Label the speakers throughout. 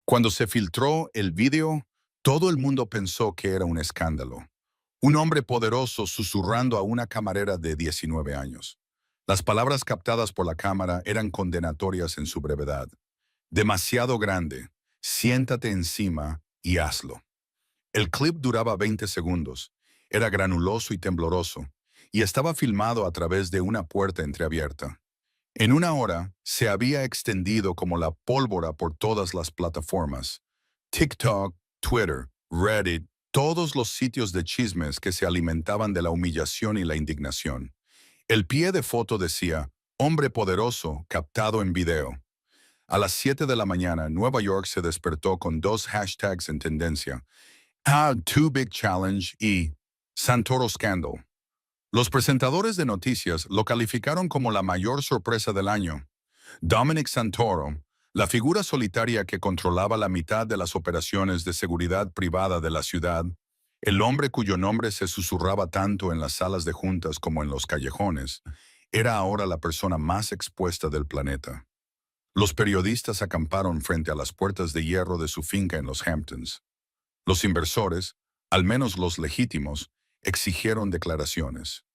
Speaker 1: Cuando se filtró el vídeo, todo el mundo pensó que era un escándalo. Un hombre poderoso susurrando a una camarera de 19 años. Las palabras captadas por la cámara eran condenatorias en su brevedad. Demasiado grande, siéntate encima y hazlo. El clip duraba 20 segundos, era granuloso y tembloroso, y estaba filmado a través de una puerta entreabierta. En una hora, se había extendido como la pólvora por todas las plataformas. TikTok, Twitter, Reddit, todos los sitios de chismes que se alimentaban de la humillación y la indignación. El pie de foto decía, hombre poderoso captado en video. A las 7 de la mañana, Nueva York se despertó con dos hashtags en tendencia. Too Big Challenge y Santoro Scandal. Los presentadores de noticias lo calificaron como la mayor sorpresa del año. Dominic Santoro, la figura solitaria que controlaba la mitad de las operaciones de seguridad privada de la ciudad, el hombre cuyo nombre se susurraba tanto en las salas de juntas como en los callejones, era ahora la persona más expuesta del planeta. Los periodistas acamparon frente a las puertas de hierro de su finca en los Hamptons. Los inversores, al menos los legítimos, exigieron declaraciones.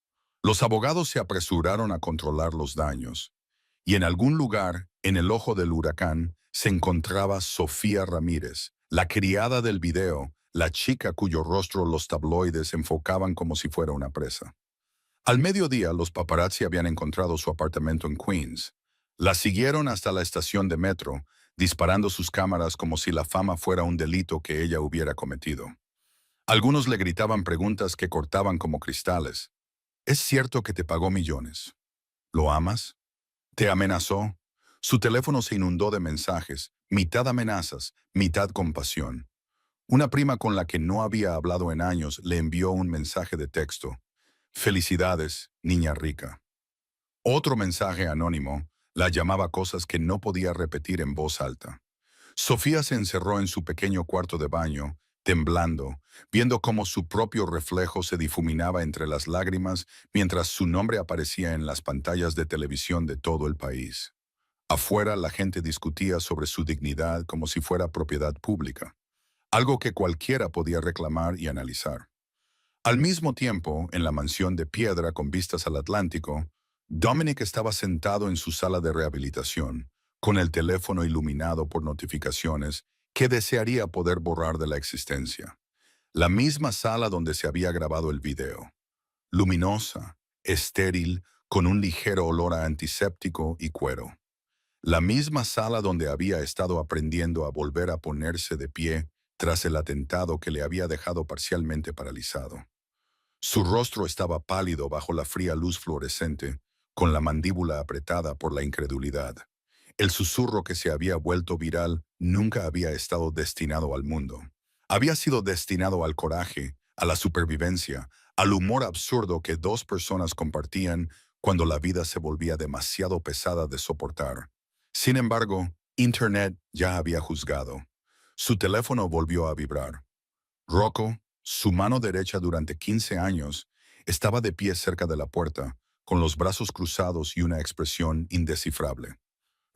Speaker 1: Los abogados se apresuraron a controlar los daños. Y en algún lugar, en el ojo del huracán, se encontraba Sofía Ramírez, la criada del video, la chica cuyo rostro los tabloides enfocaban como si fuera una presa. Al mediodía, los paparazzi habían encontrado su apartamento en Queens. La siguieron hasta la estación de metro, disparando sus cámaras como si la fama fuera un delito que ella hubiera cometido. Algunos le gritaban preguntas que cortaban como cristales. ¿Es cierto que te pagó millones? ¿Lo amas? ¿Te amenazó? Su teléfono se inundó de mensajes, mitad amenazas, mitad compasión. Una prima con la que no había hablado en años le envió un mensaje de texto. Felicidades, niña rica. Otro mensaje anónimo la llamaba cosas que no podía repetir en voz alta. Sofía se encerró en su pequeño cuarto de baño, temblando, viendo cómo su propio reflejo se difuminaba entre las lágrimas mientras su nombre aparecía en las pantallas de televisión de todo el país. Afuera la gente discutía sobre su dignidad como si fuera propiedad pública, algo que cualquiera podía reclamar y analizar. Al mismo tiempo, en la mansión de piedra con vistas al Atlántico, Dominic estaba sentado en su sala de rehabilitación, con el teléfono iluminado por notificaciones que desearía poder borrar de la existencia. La misma sala donde se había grabado el video. Luminosa, estéril, con un ligero olor a antiséptico y cuero. La misma sala donde había estado aprendiendo a volver a ponerse de pie tras el atentado que le había dejado parcialmente paralizado. Su rostro estaba pálido bajo la fría luz fluorescente, con la mandíbula apretada por la incredulidad. El susurro que se había vuelto viral nunca había estado destinado al mundo. Había sido destinado al coraje, a la supervivencia, al humor absurdo que dos personas compartían cuando la vida se volvía demasiado pesada de soportar. Sin embargo, Internet ya había juzgado. Su teléfono volvió a vibrar. Rocco, su mano derecha durante 15 años, estaba de pie cerca de la puerta, con los brazos cruzados y una expresión indescifrable.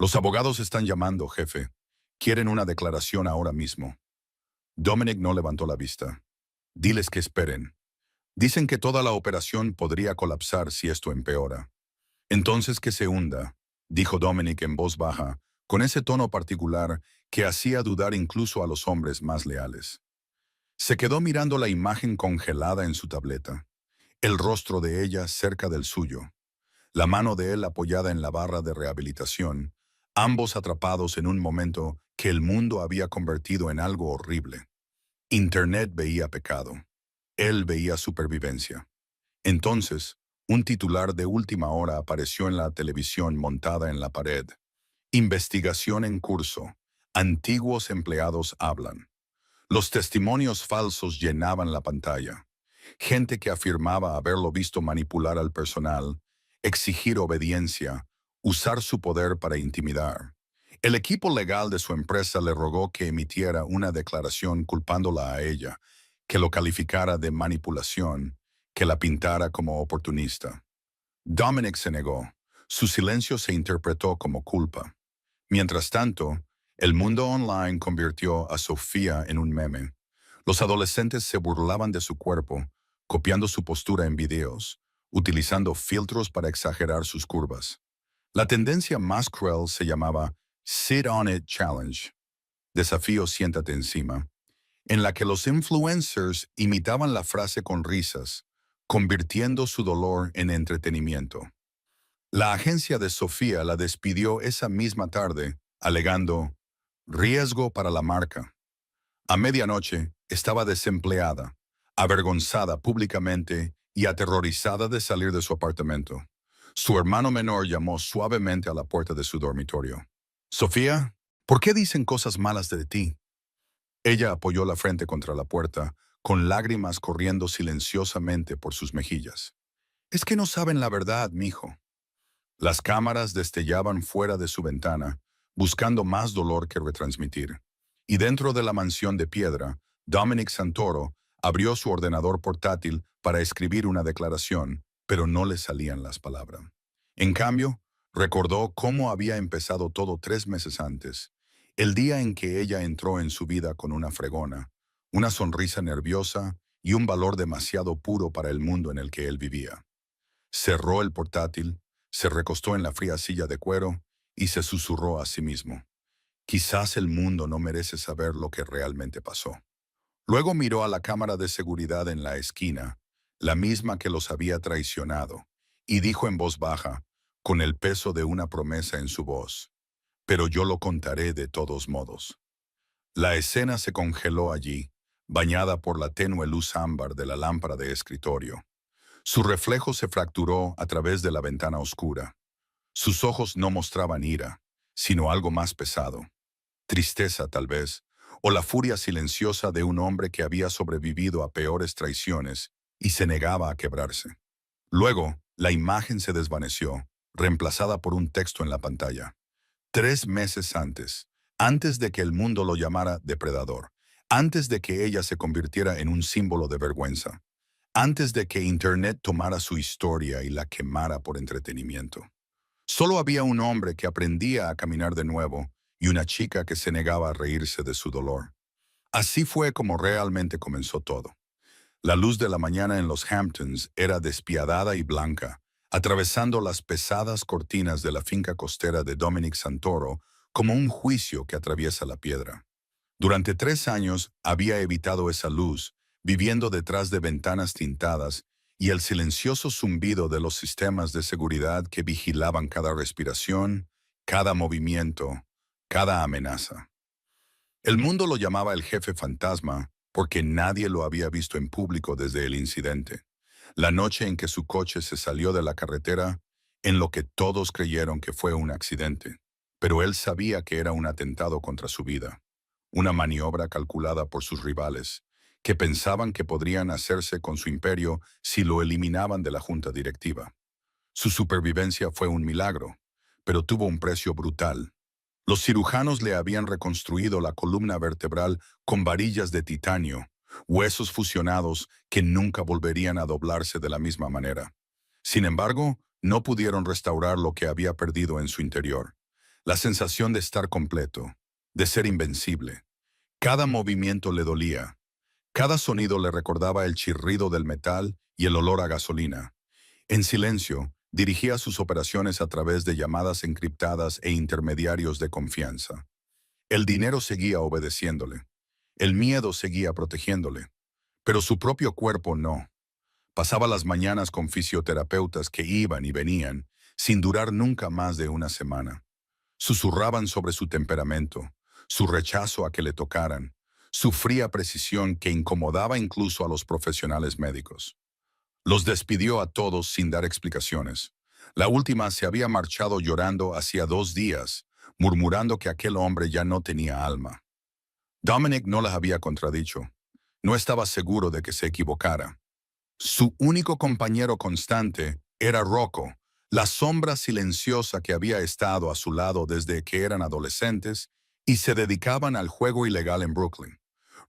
Speaker 1: Los abogados están llamando, jefe. Quieren una declaración ahora mismo. Dominic no levantó la vista. Diles que esperen. Dicen que toda la operación podría colapsar si esto empeora. Entonces que se hunda, dijo Dominic en voz baja, con ese tono particular que hacía dudar incluso a los hombres más leales. Se quedó mirando la imagen congelada en su tableta, el rostro de ella cerca del suyo, la mano de él apoyada en la barra de rehabilitación, ambos atrapados en un momento que el mundo había convertido en algo horrible. Internet veía pecado. Él veía supervivencia. Entonces, un titular de última hora apareció en la televisión montada en la pared. Investigación en curso. Antiguos empleados hablan. Los testimonios falsos llenaban la pantalla. Gente que afirmaba haberlo visto manipular al personal, exigir obediencia, usar su poder para intimidar. El equipo legal de su empresa le rogó que emitiera una declaración culpándola a ella, que lo calificara de manipulación, que la pintara como oportunista. Dominic se negó. Su silencio se interpretó como culpa. Mientras tanto, El mundo online convirtió a Sofía en un meme. Los adolescentes se burlaban de su cuerpo, copiando su postura en videos, utilizando filtros para exagerar sus curvas. La tendencia más cruel se llamaba Sit on It Challenge, desafío siéntate encima, en la que los influencers imitaban la frase con risas, convirtiendo su dolor en entretenimiento. La agencia de Sofía la despidió esa misma tarde, alegando riesgo para la marca. A medianoche estaba desempleada, avergonzada públicamente y aterrorizada de salir de su apartamento. Su hermano menor llamó suavemente a la puerta de su dormitorio. Sofía, ¿por qué dicen cosas malas de ti? Ella apoyó la frente contra la puerta, con lágrimas corriendo silenciosamente por sus mejillas. Es que no saben la verdad, mijo. Las cámaras destellaban fuera de su ventana, buscando más dolor que retransmitir. Y dentro de la mansión de piedra, Dominic Santoro abrió su ordenador portátil para escribir una declaración, pero no le salían las palabras. En cambio, recordó cómo había empezado todo 3 meses antes, el día en que ella entró en su vida con una fregona, una sonrisa nerviosa y un valor demasiado puro para el mundo en el que él vivía. Cerró el portátil, se recostó en la fría silla de cuero y se susurró a sí mismo. Quizás el mundo no merece saber lo que realmente pasó. Luego miró a la cámara de seguridad en la esquina, la misma que los había traicionado, y dijo en voz baja, con el peso de una promesa en su voz, pero yo lo contaré de todos modos. La escena se congeló allí, bañada por la tenue luz ámbar de la lámpara de escritorio. Su reflejo se fracturó a través de la ventana oscura. Sus ojos no mostraban ira, sino algo más pesado. Tristeza, tal vez, o la furia silenciosa de un hombre que había sobrevivido a peores traiciones y se negaba a quebrarse. Luego, la imagen se desvaneció, reemplazada por un texto en la pantalla. 3 meses antes de que el mundo lo llamara depredador, antes de que ella se convirtiera en un símbolo de vergüenza, antes de que Internet tomara su historia y la quemara por entretenimiento. Solo había un hombre que aprendía a caminar de nuevo y una chica que se negaba a reírse de su dolor. Así fue como realmente comenzó todo. La luz de la mañana en los Hamptons era despiadada y blanca, atravesando las pesadas cortinas de la finca costera de Dominic Santoro como un juicio que atraviesa la piedra. Durante 3 años había evitado esa luz, viviendo detrás de ventanas tintadas y el silencioso zumbido de los sistemas de seguridad que vigilaban cada respiración, cada movimiento, cada amenaza. El mundo lo llamaba el jefe fantasma porque nadie lo había visto en público desde el incidente, la noche en que su coche se salió de la carretera, en lo que todos creyeron que fue un accidente, pero él sabía que era un atentado contra su vida, una maniobra calculada por sus rivales, que pensaban que podrían hacerse con su imperio si lo eliminaban de la junta directiva. Su supervivencia fue un milagro, pero tuvo un precio brutal. Los cirujanos le habían reconstruido la columna vertebral con varillas de titanio, huesos fusionados que nunca volverían a doblarse de la misma manera. Sin embargo, no pudieron restaurar lo que había perdido en su interior, la sensación de estar completo, de ser invencible. Cada movimiento le dolía, cada sonido le recordaba el chirrido del metal y el olor a gasolina. En silencio, dirigía sus operaciones a través de llamadas encriptadas e intermediarios de confianza. El dinero seguía obedeciéndole. El miedo seguía protegiéndole. Pero su propio cuerpo no. Pasaba las mañanas con fisioterapeutas que iban y venían, sin durar nunca más de una semana. Susurraban sobre su temperamento, su rechazo a que le tocaran, su fría precisión que incomodaba incluso a los profesionales médicos. Los despidió a todos sin dar explicaciones. La última se había marchado llorando hacía 2 días, murmurando que aquel hombre ya no tenía alma. Dominic no las había contradicho. No estaba seguro de que se equivocara. Su único compañero constante era Rocco, la sombra silenciosa que había estado a su lado desde que eran adolescentes y se dedicaban al juego ilegal en Brooklyn.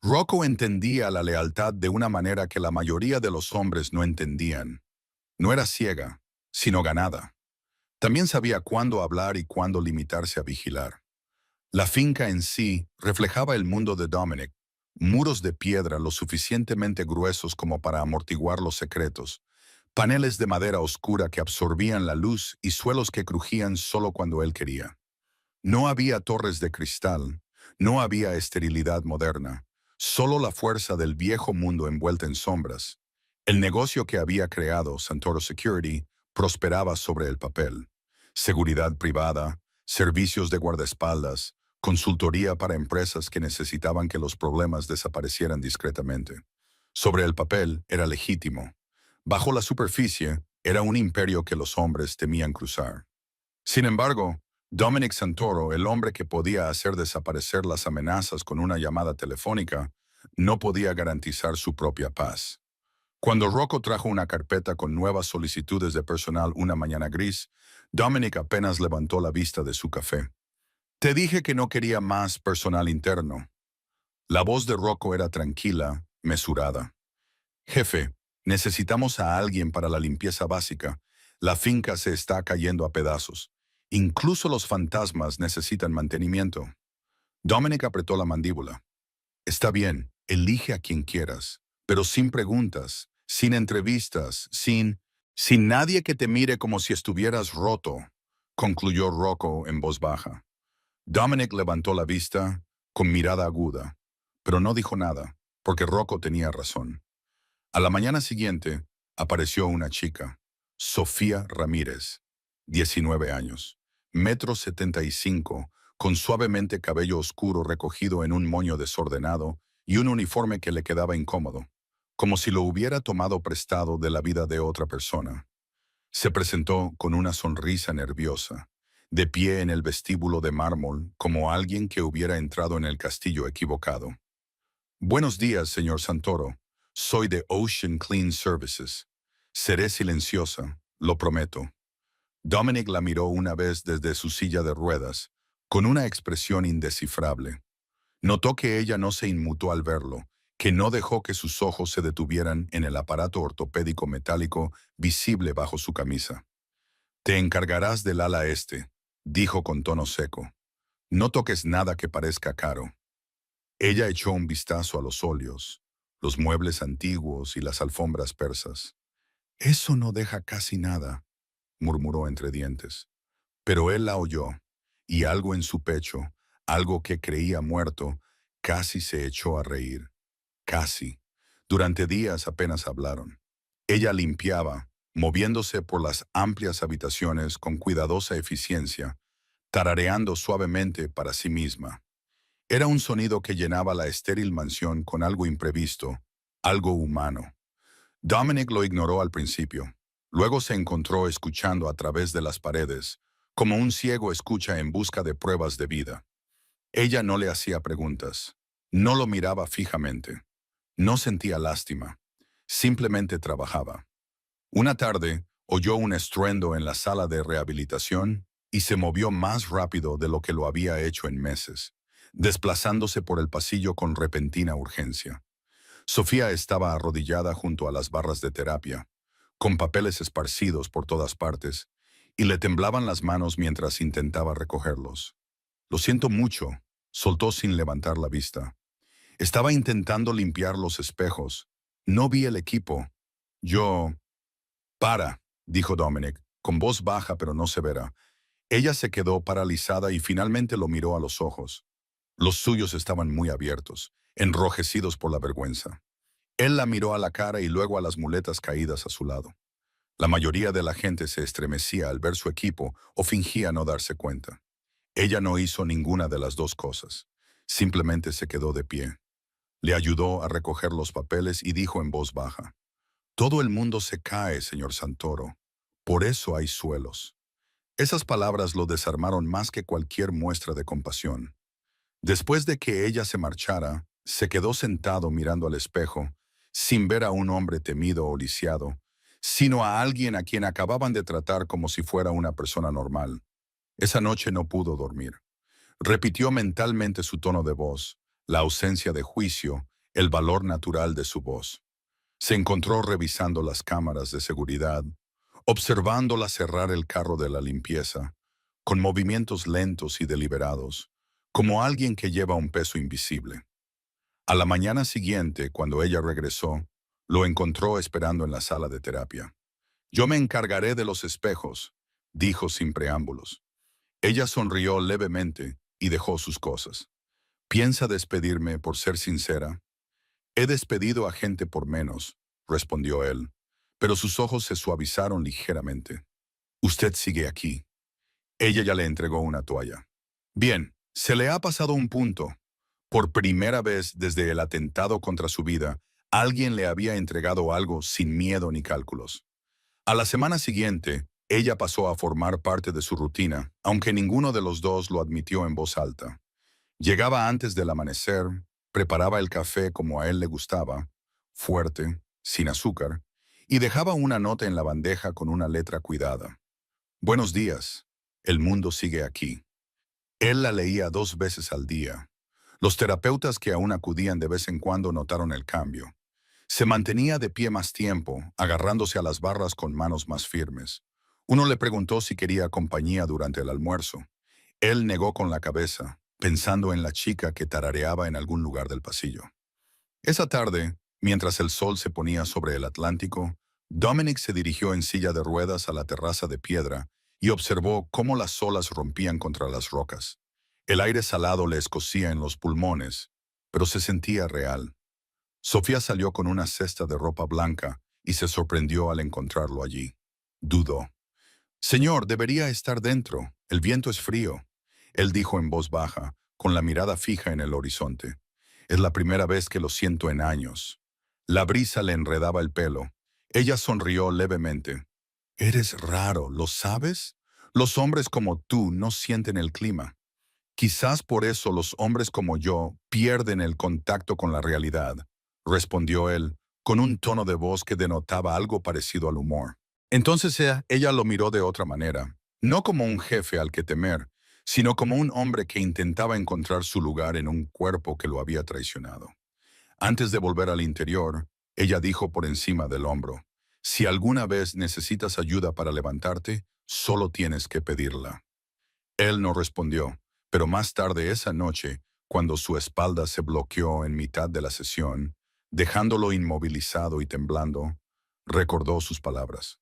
Speaker 1: Rocco entendía la lealtad de una manera que la mayoría de los hombres no entendían. No era ciega, sino ganada. También sabía cuándo hablar y cuándo limitarse a vigilar. La finca en sí reflejaba el mundo de Dominic, muros de piedra lo suficientemente gruesos como para amortiguar los secretos, paneles de madera oscura que absorbían la luz y suelos que crujían solo cuando él quería. No había torres de cristal, no había esterilidad moderna, solo la fuerza del viejo mundo envuelta en sombras. El negocio que había creado Santoro Security prosperaba sobre el papel. Seguridad privada, servicios de guardaespaldas, consultoría para empresas que necesitaban que los problemas desaparecieran discretamente. Sobre el papel era legítimo. Bajo la superficie era un imperio que los hombres temían cruzar. Sin embargo, Dominic Santoro, el hombre que podía hacer desaparecer las amenazas con una llamada telefónica, no podía garantizar su propia paz. Cuando Rocco trajo una carpeta con nuevas solicitudes de personal una mañana gris, Dominic apenas levantó la vista de su café. Te dije que no quería más personal interno. La voz de Rocco era tranquila, mesurada. Jefe, necesitamos a alguien para la limpieza básica. La finca se está cayendo a pedazos. Incluso los fantasmas necesitan mantenimiento. Dominic apretó la mandíbula. Está bien, elige a quien quieras, pero sin preguntas, sin entrevistas, sin nadie que te mire como si estuvieras roto, concluyó Rocco en voz baja. Dominic levantó la vista con mirada aguda, pero no dijo nada, porque Rocco tenía razón. A la mañana siguiente, apareció una chica, Sofía Ramírez, 19 años, 1,75 m, con suavemente cabello oscuro recogido en un moño desordenado y un uniforme que le quedaba incómodo, como si lo hubiera tomado prestado de la vida de otra persona. Se presentó con una sonrisa nerviosa, de pie en el vestíbulo de mármol, como alguien que hubiera entrado en el castillo equivocado. Buenos días, señor Santoro. Soy de Ocean Clean Services. Seré silenciosa, lo prometo. Dominic la miró una vez desde su silla de ruedas, con una expresión indescifrable. Notó que ella no se inmutó al verlo, que no dejó que sus ojos se detuvieran en el aparato ortopédico metálico visible bajo su camisa. Te encargarás del ala este, dijo con tono seco. No toques nada que parezca caro. Ella echó un vistazo a los óleos, los muebles antiguos y las alfombras persas. Eso no deja casi nada, murmuró entre dientes. Pero él la oyó, y algo en su pecho, algo que creía muerto, casi se echó a reír. Casi. Durante días apenas hablaron. Ella limpiaba, moviéndose por las amplias habitaciones con cuidadosa eficiencia, tarareando suavemente para sí misma. Era un sonido que llenaba la estéril mansión con algo imprevisto, algo humano. Dominic lo ignoró al principio. Luego se encontró escuchando a través de las paredes, como un ciego escucha en busca de pruebas de vida. Ella no le hacía preguntas. No lo miraba fijamente. No sentía lástima. Simplemente trabajaba. Una tarde, oyó un estruendo en la sala de rehabilitación y se movió más rápido de lo que lo había hecho en meses, desplazándose por el pasillo con repentina urgencia. Sofía estaba arrodillada junto a las barras de terapia, con papeles esparcidos por todas partes, y le temblaban las manos mientras intentaba recogerlos. Lo siento mucho, soltó sin levantar la vista. Estaba intentando limpiar los espejos. No vi el equipo. Yo... Para, dijo Dominic, con voz baja pero no severa. Ella se quedó paralizada y finalmente lo miró a los ojos. Los suyos estaban muy abiertos, enrojecidos por la vergüenza. Él la miró a la cara y luego a las muletas caídas a su lado. La mayoría de la gente se estremecía al ver su equipo o fingía no darse cuenta. Ella no hizo ninguna de las dos cosas. Simplemente se quedó de pie. Le ayudó a recoger los papeles y dijo en voz baja: Todo el mundo se cae, señor Santoro. Por eso hay suelos. Esas palabras lo desarmaron más que cualquier muestra de compasión. Después de que ella se marchara, se quedó sentado mirando al espejo, sin ver a un hombre temido o lisiado, sino a alguien a quien acababan de tratar como si fuera una persona normal. Esa noche no pudo dormir. Repitió mentalmente su tono de voz, la ausencia de juicio, el valor natural de su voz. Se encontró revisando las cámaras de seguridad, observándola cerrar el carro de la limpieza, con movimientos lentos y deliberados, como alguien que lleva un peso invisible. A la mañana siguiente, cuando ella regresó, lo encontró esperando en la sala de terapia. Yo me encargaré de los espejos, dijo sin preámbulos. Ella sonrió levemente y dejó sus cosas. ¿Piensa despedirme por ser sincera? He despedido a gente por menos, respondió él, pero sus ojos se suavizaron ligeramente. Usted sigue aquí. Ella ya le entregó una toalla. Bien, se le ha pasado un punto. Por primera vez desde el atentado contra su vida, alguien le había entregado algo sin miedo ni cálculos. A la semana siguiente, ella pasó a formar parte de su rutina, aunque ninguno de los dos lo admitió en voz alta. Llegaba antes del amanecer, preparaba el café como a él le gustaba, fuerte, sin azúcar, y dejaba una nota en la bandeja con una letra cuidada. Buenos días, el mundo sigue aquí. Él la leía 2 veces al día. Los terapeutas que aún acudían de vez en cuando notaron el cambio. Se mantenía de pie más tiempo, agarrándose a las barras con manos más firmes. Uno le preguntó si quería compañía durante el almuerzo. Él negó con la cabeza, pensando en la chica que tarareaba en algún lugar del pasillo. Esa tarde, mientras el sol se ponía sobre el Atlántico, Dominic se dirigió en silla de ruedas a la terraza de piedra y observó cómo las olas rompían contra las rocas. El aire salado le escocía en los pulmones, pero se sentía real. Sofía salió con una cesta de ropa blanca y se sorprendió al encontrarlo allí. Dudó. Señor, debería estar dentro. El viento es frío. Él dijo en voz baja, con la mirada fija en el horizonte. Es la primera vez que lo siento en años. La brisa le enredaba el pelo. Ella sonrió levemente. Eres raro, ¿lo sabes? Los hombres como tú no sienten el clima. Quizás por eso los hombres como yo pierden el contacto con la realidad, respondió él, con un tono de voz que denotaba algo parecido al humor. Entonces ella lo miró de otra manera, no como un jefe al que temer, sino como un hombre que intentaba encontrar su lugar en un cuerpo que lo había traicionado. Antes de volver al interior, ella dijo por encima del hombro, si alguna vez necesitas ayuda para levantarte, solo tienes que pedirla. Él no respondió, pero más tarde esa noche, cuando su espalda se bloqueó en mitad de la sesión, dejándolo inmovilizado y temblando, recordó sus palabras.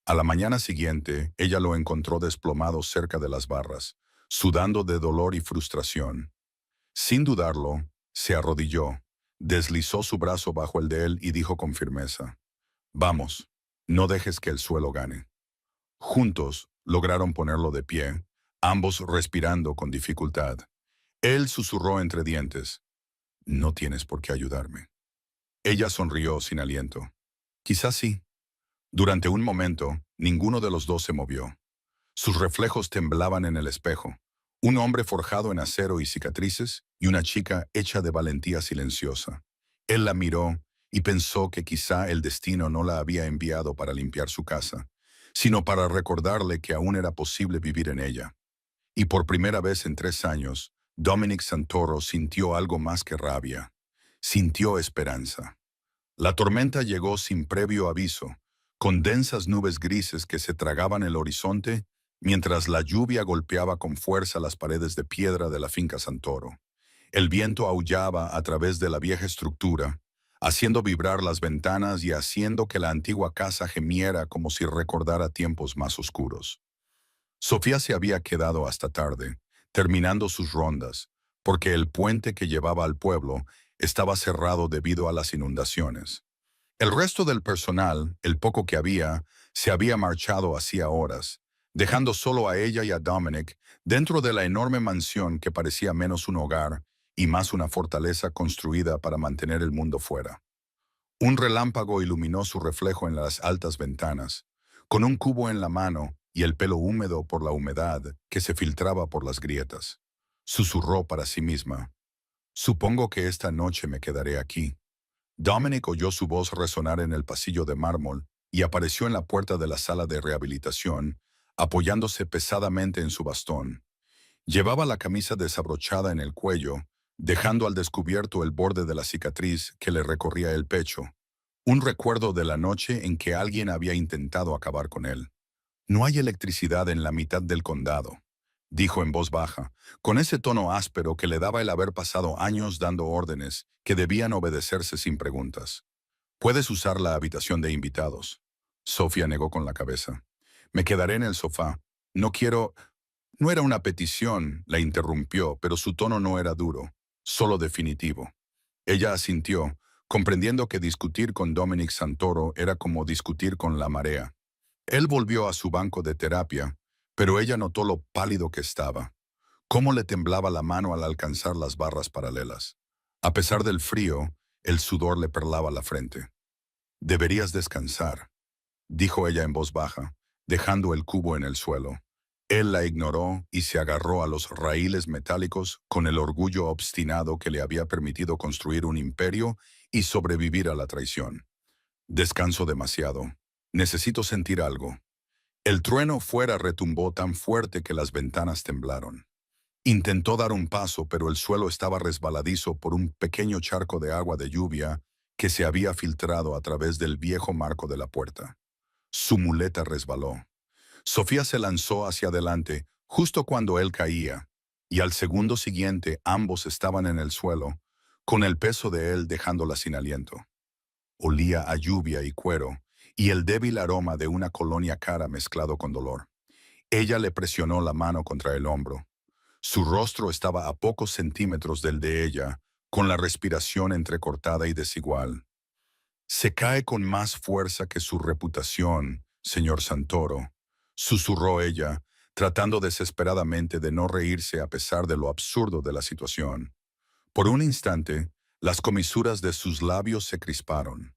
Speaker 1: A la mañana siguiente, ella lo encontró desplomado cerca de las barras, sudando de dolor y frustración. Sin dudarlo, se arrodilló, deslizó su brazo bajo el de él y dijo con firmeza, «Vamos, no dejes que el suelo gane». Juntos, lograron ponerlo de pie, ambos respirando con dificultad. Él susurró entre dientes, «No tienes por qué ayudarme». Ella sonrió sin aliento. «Quizás sí». Durante un momento, ninguno de los dos se movió. Sus reflejos temblaban en el espejo. Un hombre forjado en acero y cicatrices y una chica hecha de valentía silenciosa. Él la miró y pensó que quizá el destino no la había enviado para limpiar su casa, sino para recordarle que aún era posible vivir en ella. Y por primera vez en 3 años, Dominic Santoro sintió algo más que rabia. Sintió esperanza. La tormenta llegó sin previo aviso, con densas nubes grises que se tragaban el horizonte mientras la lluvia golpeaba con fuerza las paredes de piedra de la finca Santoro. El viento aullaba a través de la vieja estructura, haciendo vibrar las ventanas y haciendo que la antigua casa gemiera como si recordara tiempos más oscuros. Sofía se había quedado hasta tarde, terminando sus rondas, porque el puente que llevaba al pueblo estaba cerrado debido a las inundaciones. El resto del personal, el poco que había, se había marchado hacía horas, dejando solo a ella y a Dominic dentro de la enorme mansión que parecía menos un hogar y más una fortaleza construida para mantener el mundo fuera. Un relámpago iluminó su reflejo en las altas ventanas, con un cubo en la mano y el pelo húmedo por la humedad que se filtraba por las grietas. Susurró para sí misma, «Supongo que esta noche me quedaré aquí». Dominic oyó su voz resonar en el pasillo de mármol y apareció en la puerta de la sala de rehabilitación, apoyándose pesadamente en su bastón. Llevaba la camisa desabrochada en el cuello, dejando al descubierto el borde de la cicatriz que le recorría el pecho, un recuerdo de la noche en que alguien había intentado acabar con él. «No hay electricidad en la mitad del condado. dijo en voz baja, con ese tono áspero que le daba el haber pasado años dando órdenes que debían obedecerse sin preguntas. Puedes usar la habitación de invitados. Sofía negó con la cabeza. Me quedaré en el sofá. No quiero... No era una petición, la interrumpió, pero su tono no era duro, solo definitivo. Ella asintió, comprendiendo que discutir con Dominic Santoro era como discutir con la marea. Él volvió a su banco de terapia, pero ella notó lo pálido que estaba, cómo le temblaba la mano al alcanzar las barras paralelas. A pesar del frío, el sudor le perlaba la frente. Deberías descansar, dijo ella en voz baja, dejando el cubo en el suelo. Él la ignoró y se agarró a los raíles metálicos con el orgullo obstinado que le había permitido construir un imperio y sobrevivir a la traición. Descanso demasiado. Necesito sentir algo. El trueno fuera retumbó tan fuerte que las ventanas temblaron. Intentó dar un paso, pero el suelo estaba resbaladizo por un pequeño charco de agua de lluvia que se había filtrado a través del viejo marco de la puerta. Su muleta resbaló. Sofía se lanzó hacia adelante justo cuando él caía, y al segundo siguiente ambos estaban en el suelo, con el peso de él dejándola sin aliento. Olía a lluvia y cuero, y el débil aroma de una colonia cara mezclado con dolor. Ella le presionó la mano contra el hombro. Su rostro estaba a pocos centímetros del de ella, con la respiración entrecortada y desigual. Se cae con más fuerza que su reputación, señor Santoro, susurró ella, tratando desesperadamente de no reírse a pesar de lo absurdo de la situación. Por un instante, las comisuras de sus labios se crisparon.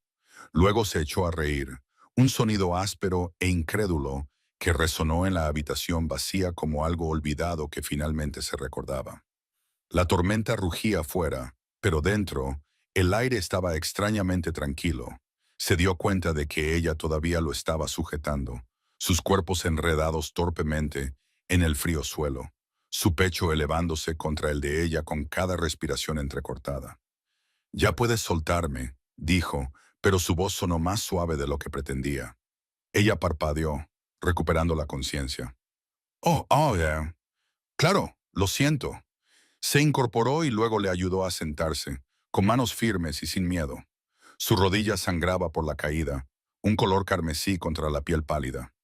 Speaker 1: Luego se echó a reír, un sonido áspero e incrédulo que resonó en la habitación vacía como algo olvidado que finalmente se recordaba. La tormenta rugía afuera, pero dentro, el aire estaba extrañamente tranquilo. Se dio cuenta de que ella todavía lo estaba sujetando, sus cuerpos enredados torpemente en el frío suelo, su pecho elevándose contra el de ella con cada respiración entrecortada. «Ya puedes soltarme», dijo, pero su voz sonó más suave de lo que pretendía. Ella parpadeó, recuperando la conciencia. Claro, lo siento». Se incorporó y luego le ayudó a sentarse, con manos firmes y sin miedo. Su rodilla sangraba por la caída, un color carmesí contra la piel pálida.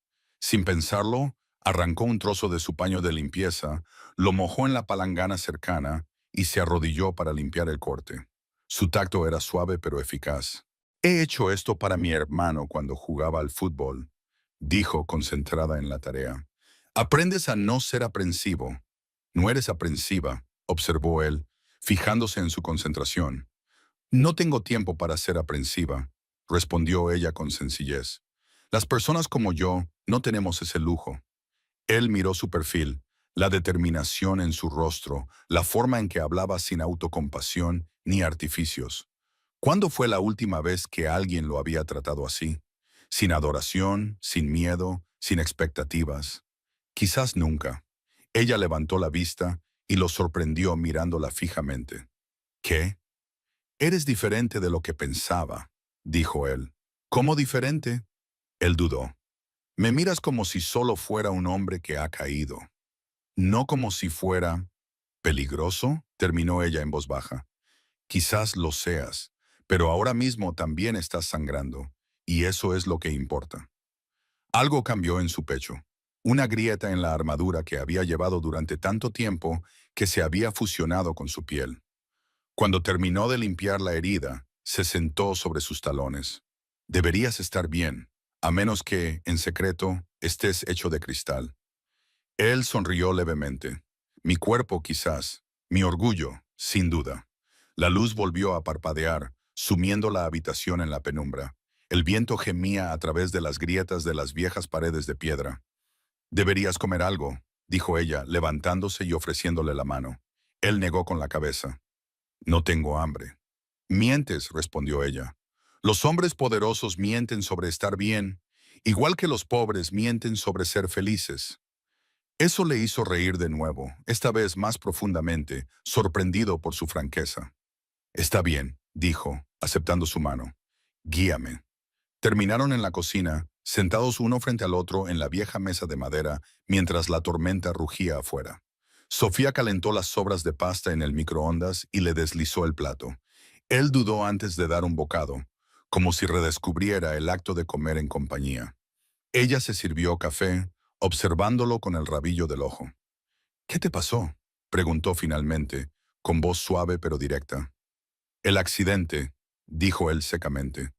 Speaker 1: Sin pensarlo, arrancó un trozo de su paño de limpieza, lo mojó en la palangana cercana y se arrodilló para limpiar el corte. Su tacto era suave pero eficaz. «He hecho esto para mi hermano cuando jugaba al fútbol», dijo concentrada en la tarea. «Aprendes a no ser aprensivo». «No eres aprensiva», observó él, fijándose en su concentración. «No tengo tiempo para ser aprensiva», respondió ella con sencillez. «Las personas como yo no tenemos ese lujo». Él miró su perfil, la determinación en su rostro, la forma en que hablaba sin autocompasión ni artificios. ¿Cuándo fue la última vez que alguien lo había tratado así? Sin adoración, sin miedo, sin expectativas. Quizás nunca. Ella levantó la vista y lo sorprendió mirándola fijamente. «¿Qué? Eres diferente de lo que pensaba», dijo él. «¿Cómo diferente?». Él dudó. «Me miras como si solo fuera un hombre que ha caído. No como si fuera... ¿Peligroso?», terminó ella en voz baja. «Quizás lo seas, pero ahora mismo también estás sangrando, y eso es lo que importa». Algo cambió en su pecho. Una grieta en la armadura que había llevado durante tanto tiempo que se había fusionado con su piel. Cuando terminó de limpiar la herida, se sentó sobre sus talones. «Deberías estar bien, a menos que, en secreto, estés hecho de cristal». Él sonrió levemente. «Mi cuerpo quizás, mi orgullo, sin duda». La luz volvió a parpadear, sumiendo la habitación en la penumbra. El viento gemía a través de las grietas de las viejas paredes de piedra. «Deberías comer algo», dijo ella, levantándose y ofreciéndole la mano. Él negó con la cabeza. «No tengo hambre». «Mientes», respondió ella. «Los hombres poderosos mienten sobre estar bien, igual que los pobres mienten sobre ser felices». Eso le hizo reír de nuevo, esta vez más profundamente, sorprendido por su franqueza. «Está bien», dijo, aceptando su mano. «Guíame». Terminaron en la cocina, sentados uno frente al otro en la vieja mesa de madera mientras la tormenta rugía afuera. Sofía calentó las sobras de pasta en el microondas y le deslizó el plato. Él dudó antes de dar un bocado, como si redescubriera el acto de comer en compañía. Ella se sirvió café, observándolo con el rabillo del ojo. ¿Qué te pasó?, preguntó finalmente, con voz suave pero directa. El accidente, dijo él secamente.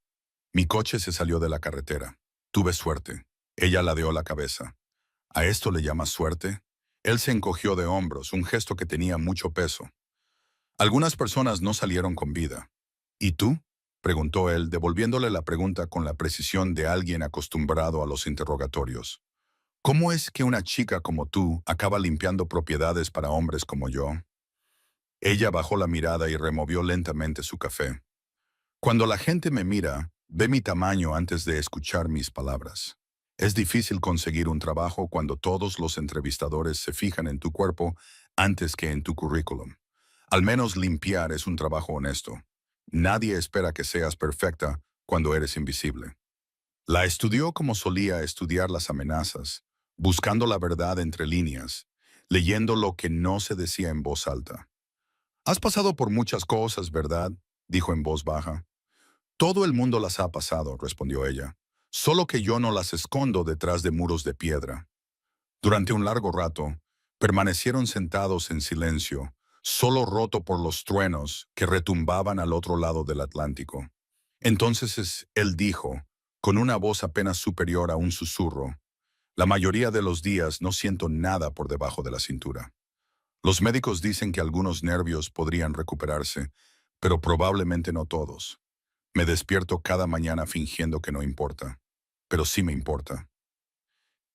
Speaker 1: Mi coche se salió de la carretera. Tuve suerte. Ella ladeó la cabeza. ¿A esto le llamas suerte? Él se encogió de hombros, un gesto que tenía mucho peso. Algunas personas no salieron con vida. ¿Y tú?, preguntó él, devolviéndole la pregunta con la precisión de alguien acostumbrado a los interrogatorios. ¿Cómo es que una chica como tú acaba limpiando propiedades para hombres como yo? Ella bajó la mirada y removió lentamente su café. Cuando la gente me mira, ve mi tamaño antes de escuchar mis palabras. Es difícil conseguir un trabajo cuando todos los entrevistadores se fijan en tu cuerpo antes que en tu currículum. Al menos limpiar es un trabajo honesto. Nadie espera que seas perfecta cuando eres invisible. La estudió como solía estudiar las amenazas, buscando la verdad entre líneas, leyendo lo que no se decía en voz alta. Has pasado por muchas cosas, ¿verdad?, dijo en voz baja. Todo el mundo las ha pasado, respondió ella, solo que yo no las escondo detrás de muros de piedra. Durante un largo rato, permanecieron sentados en silencio, solo roto por los truenos que retumbaban al otro lado del Atlántico. Entonces él dijo, con una voz apenas superior a un susurro, la mayoría de los días no siento nada por debajo de la cintura. Los médicos dicen que algunos nervios podrían recuperarse, pero probablemente no todos. Me despierto cada mañana fingiendo que no importa, pero sí me importa.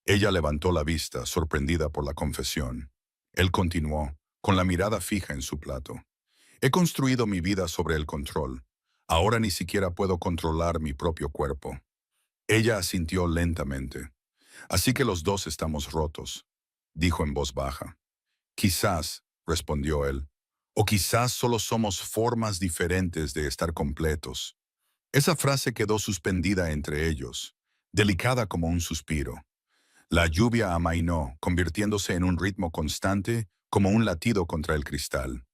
Speaker 1: Ella levantó la vista, sorprendida por la confesión. Él continuó, con la mirada fija en su plato. He construido mi vida sobre el control. Ahora ni siquiera puedo controlar mi propio cuerpo. Ella asintió lentamente. Así que los dos estamos rotos, dijo en voz baja. Quizás, respondió él, o quizás solo somos formas diferentes de estar completos. Esa frase quedó suspendida entre ellos, delicada como un suspiro. La lluvia amainó, convirtiéndose en un ritmo constante, como un latido contra el cristal.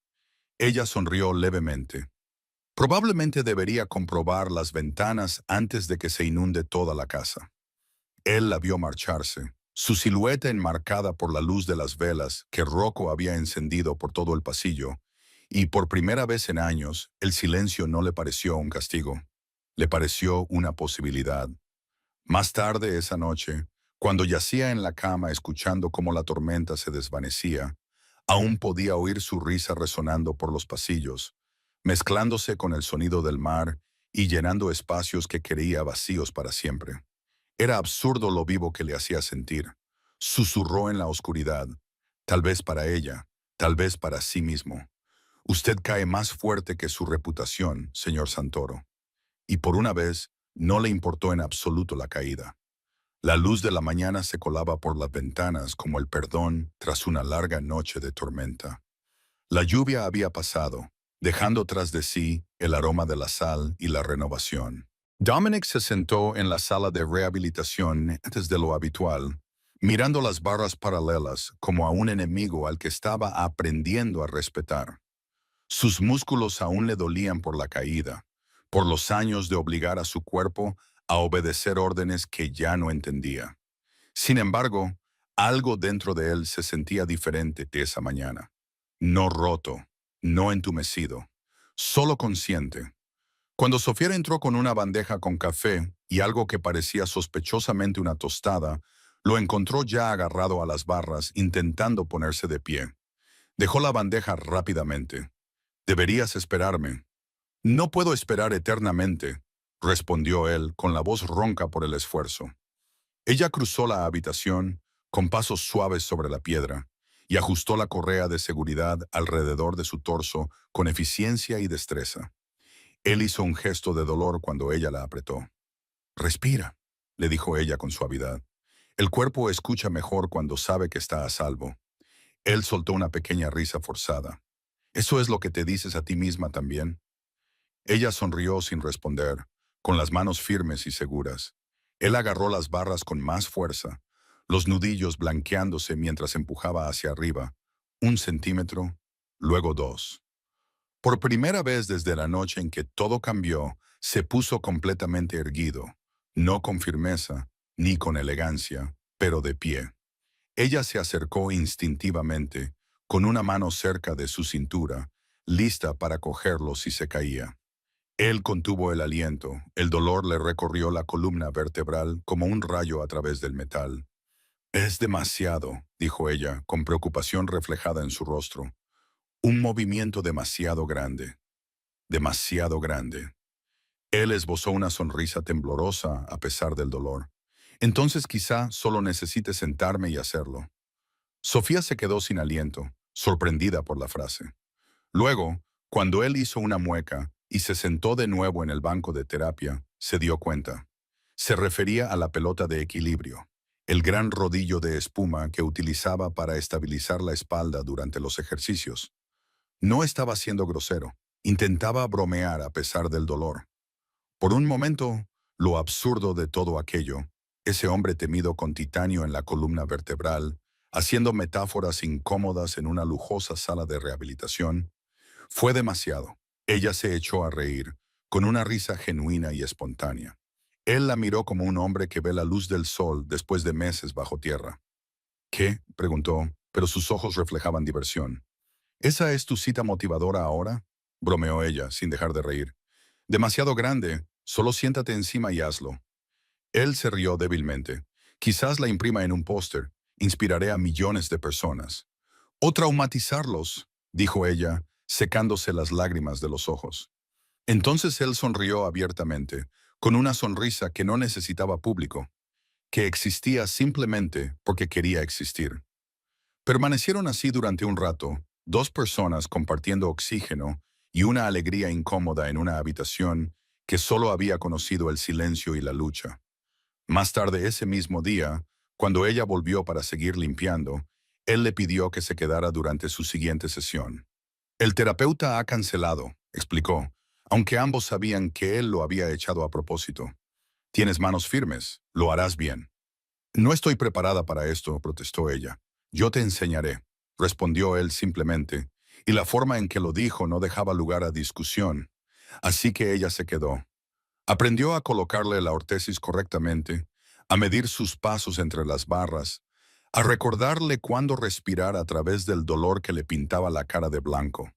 Speaker 1: Ella sonrió levemente. Probablemente debería comprobar las ventanas antes de que se inunde toda la casa. Él la vio marcharse, su silueta enmarcada por la luz de las velas que Rocco había encendido por todo el pasillo, y por primera vez en años, el silencio no le pareció un castigo. Le pareció una posibilidad. Más tarde esa noche, cuando yacía en la cama escuchando cómo la tormenta se desvanecía, aún podía oír su risa resonando por los pasillos, mezclándose con el sonido del mar y llenando espacios que creía vacíos para siempre. Era absurdo lo vivo que le hacía sentir. Susurró en la oscuridad, tal vez para ella, tal vez para sí mismo. Usted cae más fuerte que su reputación, señor Santoro. Y por una vez, no le importó en absoluto la caída. La luz de la mañana se colaba por las ventanas como el perdón tras una larga noche de tormenta. La lluvia había pasado, dejando tras de sí el aroma de la sal y la renovación. Dominic se sentó en la sala de rehabilitación antes de lo habitual, mirando las barras paralelas como a un enemigo al que estaba aprendiendo a respetar. Sus músculos aún le dolían por la caída, por los años de obligar a su cuerpo a obedecer órdenes que ya no entendía. Sin embargo, algo dentro de él se sentía diferente esa mañana. No roto, no entumecido, solo consciente. Cuando Sofía entró con una bandeja con café y algo que parecía sospechosamente una tostada, lo encontró ya agarrado a las barras intentando ponerse de pie. Dejó la bandeja rápidamente. Deberías esperarme. No puedo esperar eternamente, respondió él con la voz ronca por el esfuerzo. Ella cruzó la habitación con pasos suaves sobre la piedra y ajustó la correa de seguridad alrededor de su torso con eficiencia y destreza. Él hizo un gesto de dolor cuando ella la apretó. Respira, le dijo ella con suavidad. El cuerpo escucha mejor cuando sabe que está a salvo. Él soltó una pequeña risa forzada. ¿Eso es lo que te dices a ti misma también? Ella sonrió sin responder, con las manos firmes y seguras. Él agarró las barras con más fuerza, los nudillos blanqueándose mientras empujaba hacia arriba, 1 centímetro, luego 2. Por primera vez desde la noche en que todo cambió, se puso completamente erguido, no con firmeza, ni con elegancia, pero de pie. Ella se acercó instintivamente, con una mano cerca de su cintura, lista para cogerlo si se caía. Él contuvo el aliento, el dolor le recorrió la columna vertebral como un rayo a través del metal. Es demasiado, dijo ella, con preocupación reflejada en su rostro. Un movimiento demasiado grande, demasiado grande. Él esbozó una sonrisa temblorosa a pesar del dolor. Entonces quizá solo necesite sentarme y hacerlo. Sofía se quedó sin aliento, sorprendida por la frase. Luego, cuando él hizo una mueca y se sentó de nuevo en el banco de terapia, se dio cuenta. Se refería a la pelota de equilibrio, el gran rodillo de espuma que utilizaba para estabilizar la espalda durante los ejercicios. No estaba siendo grosero, intentaba bromear a pesar del dolor. Por un momento, lo absurdo de todo aquello, ese hombre temido con titanio en la columna vertebral, haciendo metáforas incómodas en una lujosa sala de rehabilitación, fue demasiado. Ella se echó a reír, con una risa genuina y espontánea. Él la miró como un hombre que ve la luz del sol después de meses bajo tierra. ¿Qué? Preguntó, pero sus ojos reflejaban diversión. ¿Esa es tu cita motivadora ahora? Bromeó ella, sin dejar de reír. Demasiado grande, solo siéntate encima y hazlo. Él se rió débilmente. Quizás la imprima en un póster, inspiraré a millones de personas. O traumatizarlos, dijo ella, secándose las lágrimas de los ojos. Entonces él sonrió abiertamente, con una sonrisa que no necesitaba público, que existía simplemente porque quería existir. Permanecieron así durante un rato, dos personas compartiendo oxígeno y una alegría incómoda en una habitación que solo había conocido el silencio y la lucha. Más tarde ese mismo día, cuando ella volvió para seguir limpiando, él le pidió que se quedara durante su siguiente sesión. El terapeuta ha cancelado, explicó, aunque ambos sabían que él lo había echado a propósito. Tienes manos firmes, lo harás bien. No estoy preparada para esto, protestó ella. Yo te enseñaré, respondió él simplemente, y la forma en que lo dijo no dejaba lugar a discusión. Así que ella se quedó. Aprendió a colocarle la ortesis correctamente, a medir sus pasos entre las barras, a recordarle cuándo respirar a través del dolor que le pintaba la cara de blanco.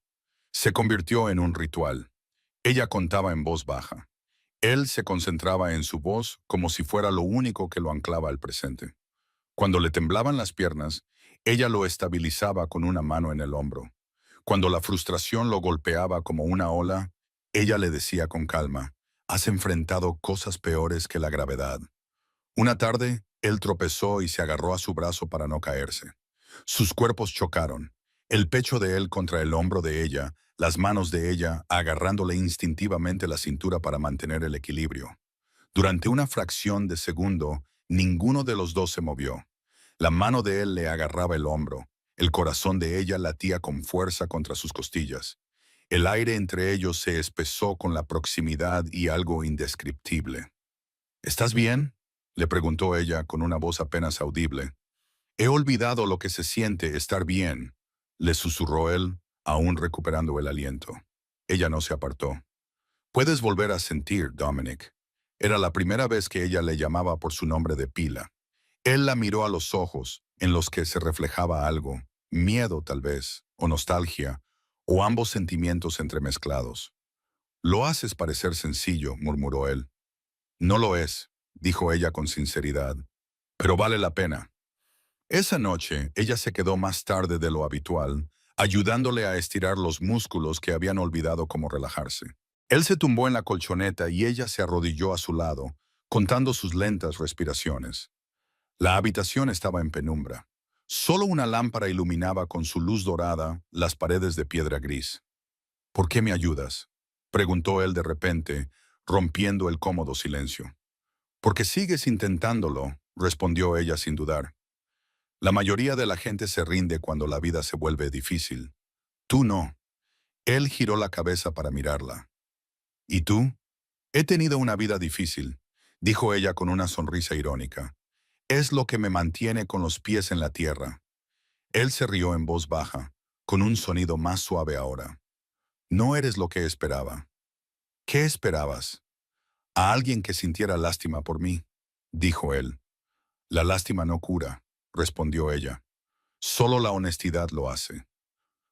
Speaker 1: Se convirtió en un ritual. Ella contaba en voz baja. Él se concentraba en su voz como si fuera lo único que lo anclaba al presente. Cuando le temblaban las piernas, ella lo estabilizaba con una mano en el hombro. Cuando la frustración lo golpeaba como una ola, ella le decía con calma, «Has enfrentado cosas peores que la gravedad». Una tarde, él tropezó y se agarró a su brazo para no caerse. Sus cuerpos chocaron, el pecho de él contra el hombro de ella, las manos de ella agarrándole instintivamente la cintura para mantener el equilibrio. Durante una fracción de segundo, ninguno de los dos se movió. La mano de él le agarraba el hombro, el corazón de ella latía con fuerza contra sus costillas. El aire entre ellos se espesó con la proximidad y algo indescriptible. ¿Estás bien?, le preguntó ella con una voz apenas audible. He olvidado lo que se siente estar bien, le susurró él, aún recuperando el aliento. Ella no se apartó. Puedes volver a sentir, Dominic. Era la primera vez que ella le llamaba por su nombre de pila. Él la miró a los ojos, en los que se reflejaba algo, miedo tal vez, o nostalgia, o ambos sentimientos entremezclados. Lo haces parecer sencillo, murmuró él. No lo es, dijo ella con sinceridad, pero vale la pena. Esa noche, ella se quedó más tarde de lo habitual, ayudándole a estirar los músculos que habían olvidado cómo relajarse. Él se tumbó en la colchoneta y ella se arrodilló a su lado, contando sus lentas respiraciones. La habitación estaba en penumbra. Solo una lámpara iluminaba con su luz dorada las paredes de piedra gris. ¿Por qué me ayudas?, preguntó él de repente, rompiendo el cómodo silencio. Porque sigues intentándolo, respondió ella sin dudar. La mayoría de la gente se rinde cuando la vida se vuelve difícil. Tú no. Él giró la cabeza para mirarla. ¿Y tú? He tenido una vida difícil. dijo ella con una sonrisa irónica. Es lo que me mantiene con los pies en la tierra. Él se rió en voz baja, con un sonido más suave ahora. No eres lo que esperaba. ¿Qué esperabas? A alguien que sintiera lástima por mí, dijo él. La lástima no cura, respondió ella. Solo la honestidad lo hace.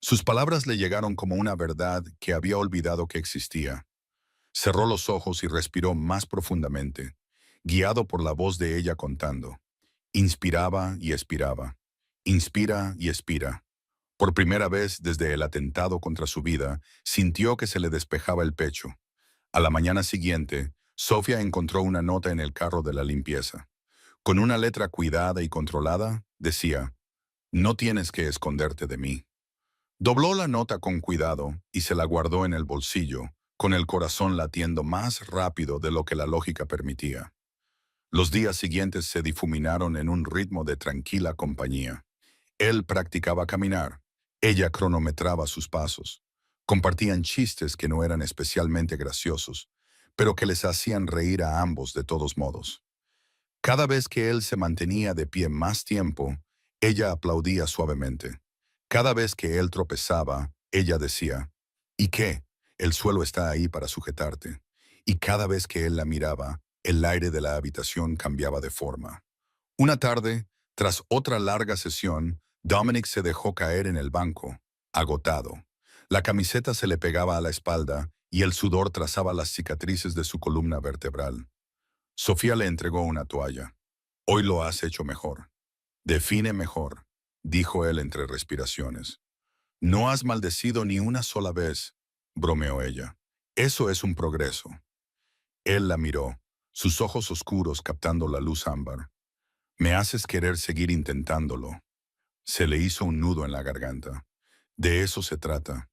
Speaker 1: Sus palabras le llegaron como una verdad que había olvidado que existía. Cerró los ojos y respiró más profundamente, guiado por la voz de ella contando. Inspiraba y expiraba. Inspira y expira. Por primera vez desde el atentado contra su vida, sintió que se le despejaba el pecho. A la mañana siguiente, Sofía encontró una nota en el carro de la limpieza. Con una letra cuidada y controlada, decía, no tienes que esconderte de mí. Dobló la nota con cuidado y se la guardó en el bolsillo, con el corazón latiendo más rápido de lo que la lógica permitía. Los días siguientes se difuminaron en un ritmo de tranquila compañía. Él practicaba caminar, ella cronometraba sus pasos. Compartían chistes que no eran especialmente graciosos, pero que les hacían reír a ambos de todos modos. Cada vez que él se mantenía de pie más tiempo, ella aplaudía suavemente. Cada vez que él tropezaba, ella decía, ¿y qué? El suelo está ahí para sujetarte. Y cada vez que él la miraba, el aire de la habitación cambiaba de forma. Una tarde, tras otra larga sesión, Dominic se dejó caer en el banco, agotado. La camiseta se le pegaba a la espalda y el sudor trazaba las cicatrices de su columna vertebral. Sofía le entregó una toalla. Hoy lo has hecho mejor. Define mejor, dijo él entre respiraciones. No has maldecido ni una sola vez, bromeó ella. Eso es un progreso. Él la miró, sus ojos oscuros captando la luz ámbar. Me haces querer seguir intentándolo. Se le hizo un nudo en la garganta. De eso se trata.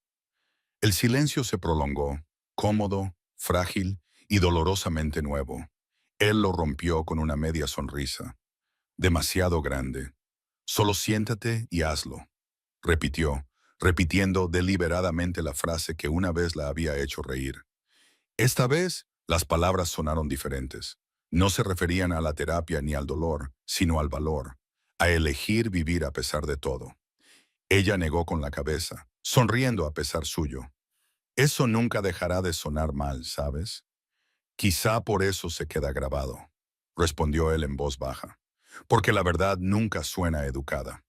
Speaker 1: El silencio se prolongó, cómodo, frágil y dolorosamente nuevo. Él lo rompió con una media sonrisa. Demasiado grande. Solo siéntate y hazlo, repitió, repitiendo deliberadamente la frase que una vez la había hecho reír. Esta vez, las palabras sonaron diferentes. No se referían a la terapia ni al dolor, sino al valor, a elegir vivir a pesar de todo. Ella negó con la cabeza, sonriendo a pesar suyo. Eso nunca dejará de sonar mal, ¿sabes? Quizá por eso se queda grabado, respondió él en voz baja, porque la verdad nunca suena educada.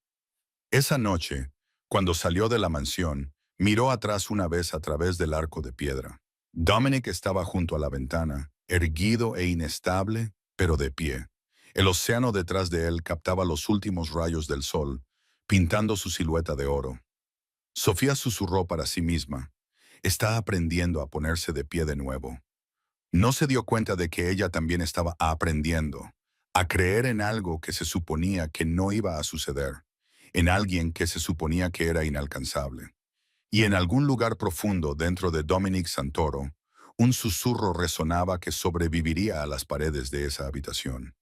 Speaker 1: Esa noche, cuando salió de la mansión, miró atrás una vez a través del arco de piedra. Dominic estaba junto a la ventana, erguido e inestable, pero de pie. El océano detrás de él captaba los últimos rayos del sol, pintando su silueta de oro. Sofía susurró para sí misma, está aprendiendo a ponerse de pie de nuevo. No se dio cuenta de que ella también estaba aprendiendo, a creer en algo que se suponía que no iba a suceder, en alguien que se suponía que era inalcanzable. Y en algún lugar profundo dentro de Dominic Santoro, un susurro resonaba que sobreviviría a las paredes de esa habitación.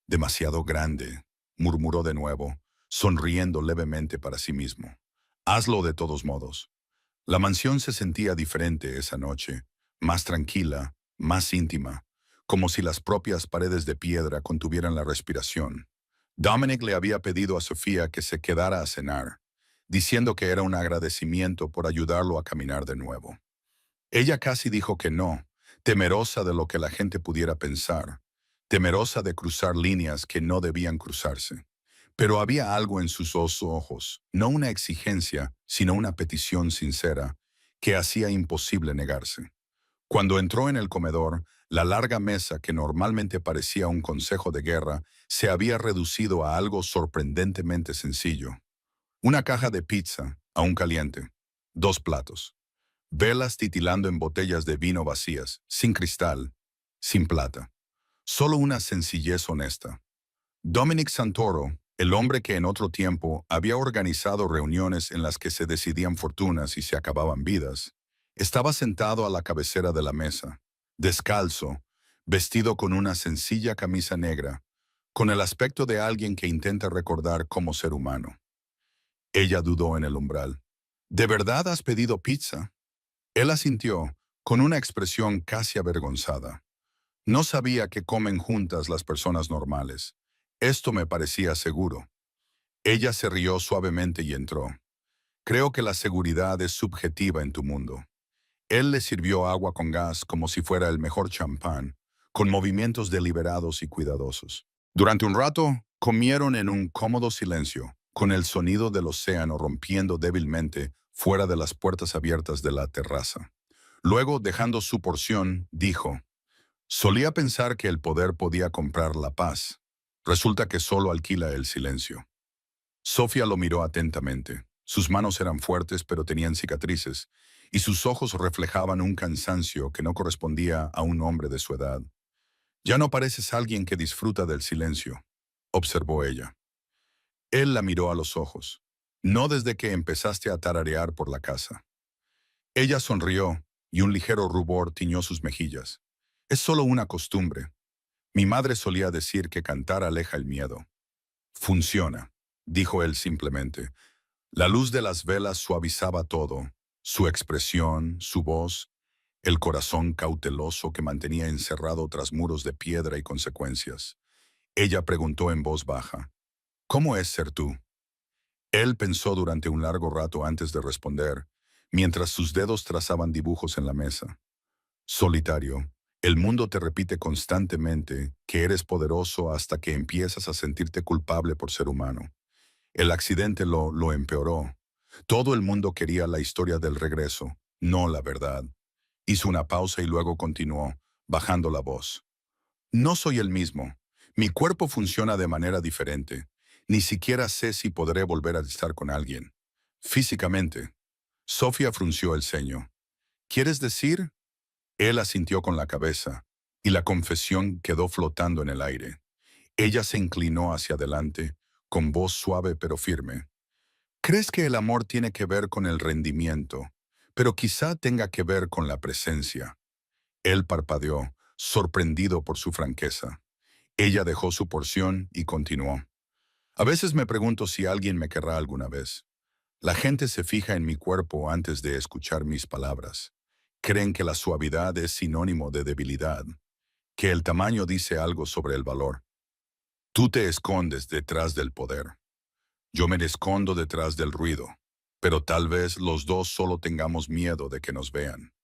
Speaker 1: Demasiado grande, murmuró de nuevo, sonriendo levemente para sí mismo. Hazlo de todos modos. La mansión se sentía diferente esa noche, más tranquila, más íntima, como si las propias paredes de piedra contuvieran la respiración. Dominic le había pedido a Sofía que se quedara a cenar, diciendo que era un agradecimiento por ayudarlo a caminar de nuevo. Ella casi dijo que no, temerosa de lo que la gente pudiera pensar, temerosa de cruzar líneas que no debían cruzarse. Pero había algo en sus dos ojos, no una exigencia, sino una petición sincera, que hacía imposible negarse. Cuando entró en el comedor, la larga mesa que normalmente parecía un consejo de guerra se había reducido a algo sorprendentemente sencillo. Una caja de pizza, aún caliente. 2 platos. Velas titilando en botellas de vino vacías, sin cristal, sin plata. Solo una sencillez honesta. Dominic Santoro, el hombre que en otro tiempo había organizado reuniones en las que se decidían fortunas y se acababan vidas, estaba sentado a la cabecera de la mesa, descalzo, vestido con una sencilla camisa negra, con el aspecto de alguien que intenta recordar cómo ser humano. Ella dudó en el umbral. ¿De verdad has pedido pizza? Él asintió, con una expresión casi avergonzada. No sabía que comen juntas las personas normales. Esto me parecía seguro. Ella se rió suavemente y entró. Creo que la seguridad es subjetiva en tu mundo. Él le sirvió agua con gas como si fuera el mejor champán, con movimientos deliberados y cuidadosos. Durante un rato, comieron en un cómodo silencio, con el sonido del océano rompiendo débilmente fuera de las puertas abiertas de la terraza. Luego, dejando su porción, dijo: solía pensar que el poder podía comprar la paz. Resulta que solo alquila el silencio. Sofía lo miró atentamente. Sus manos eran fuertes pero tenían cicatrices, y sus ojos reflejaban un cansancio que no correspondía a un hombre de su edad. Ya no pareces alguien que disfruta del silencio, observó ella. Él la miró a los ojos. No desde que empezaste a tararear por la casa. Ella sonrió, y un ligero rubor tiñó sus mejillas. Es solo una costumbre. Mi madre solía decir que cantar aleja el miedo. Funciona, dijo él simplemente. La luz de las velas suavizaba todo, su expresión, su voz, el corazón cauteloso que mantenía encerrado tras muros de piedra y consecuencias. Ella preguntó en voz baja: ¿cómo es ser tú? Él pensó durante un largo rato antes de responder, mientras sus dedos trazaban dibujos en la mesa. Solitario, el mundo te repite constantemente que eres poderoso hasta que empiezas a sentirte culpable por ser humano. El accidente lo empeoró. Todo el mundo quería la historia del regreso, no la verdad. Hizo una pausa y luego continuó, bajando la voz. No soy el mismo. Mi cuerpo funciona de manera diferente. Ni siquiera sé si podré volver a estar con alguien. Físicamente. Sofía frunció el ceño. ¿Quieres decir? Él asintió con la cabeza, y la confesión quedó flotando en el aire. Ella se inclinó hacia adelante, con voz suave pero firme. ¿Crees que el amor tiene que ver con el rendimiento, pero quizá tenga que ver con la presencia? Él parpadeó, sorprendido por su franqueza. Ella dejó su porción y continuó. A veces me pregunto si alguien me querrá alguna vez. La gente se fija en mi cuerpo antes de escuchar mis palabras. Creen que la suavidad es sinónimo de debilidad, que el tamaño dice algo sobre el valor. Tú te escondes detrás del poder. Yo me escondo detrás del ruido, pero tal vez los dos solo tengamos miedo de que nos vean.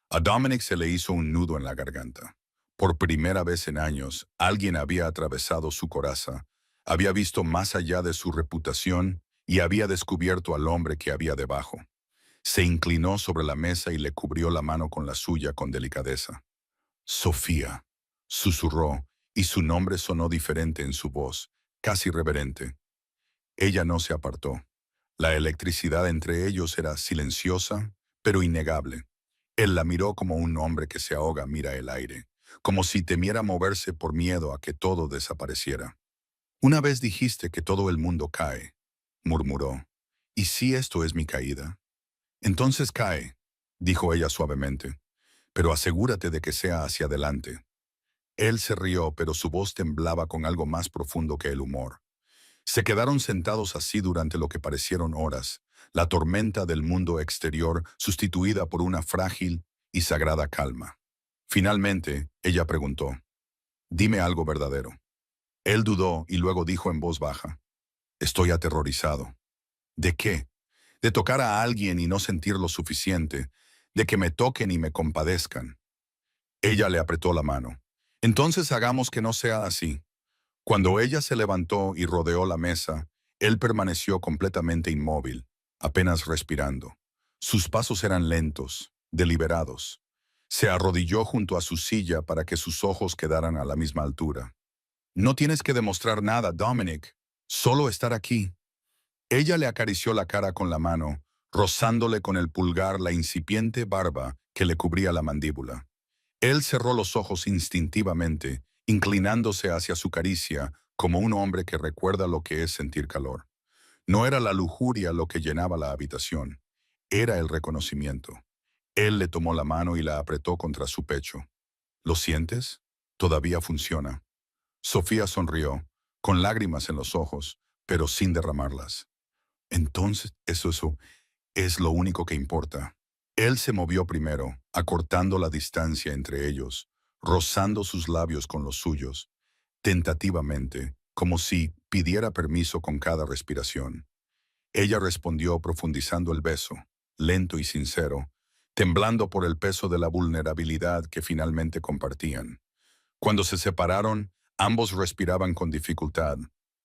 Speaker 1: A Dominic se le hizo un nudo en la garganta. Por primera vez en años, alguien había atravesado su coraza, había visto más allá de su reputación y había descubierto al hombre que había debajo. Se inclinó sobre la mesa y le cubrió la mano con la suya con delicadeza. Sofía, susurró, y su nombre sonó diferente en su voz, casi reverente. Ella no se apartó. La electricidad entre ellos era silenciosa, pero innegable. Él la miró como un hombre que se ahoga mira el aire, como si temiera moverse por miedo a que todo desapareciera. Una vez dijiste que todo el mundo cae, murmuró. ¿Y si esto es mi caída? Entonces cae, dijo ella suavemente, pero asegúrate de que sea hacia adelante. Él se rió, pero su voz temblaba con algo más profundo que el humor. Se quedaron sentados así durante lo que parecieron horas, la tormenta del mundo exterior sustituida por una frágil y sagrada calma. Finalmente, ella preguntó: dime algo verdadero. Él dudó y luego dijo en voz baja: estoy aterrorizado. ¿De qué? De tocar a alguien y no sentir lo suficiente, de que me toquen y me compadezcan. Ella le apretó la mano. Entonces hagamos que no sea así. Cuando ella se levantó y rodeó la mesa, él permaneció completamente inmóvil, apenas respirando. Sus pasos eran lentos, deliberados. Se arrodilló junto a su silla para que sus ojos quedaran a la misma altura. No tienes que demostrar nada, Dominic. Solo estar aquí. Ella le acarició la cara con la mano, rozándole con el pulgar la incipiente barba que le cubría la mandíbula. Él cerró los ojos instintivamente, inclinándose hacia su caricia como un hombre que recuerda lo que es sentir calor. No era la lujuria lo que llenaba la habitación, era el reconocimiento. Él le tomó la mano y la apretó contra su pecho. ¿Lo sientes? Todavía funciona. Sofía sonrió, con lágrimas en los ojos, pero sin derramarlas. Entonces, eso es lo único que importa. Él se movió primero, acortando la distancia entre ellos, rozando sus labios con los suyos, tentativamente, como si pidiera permiso con cada respiración. Ella respondió profundizando el beso, lento y sincero, temblando por el peso de la vulnerabilidad que finalmente compartían. Cuando se separaron, ambos respiraban con dificultad,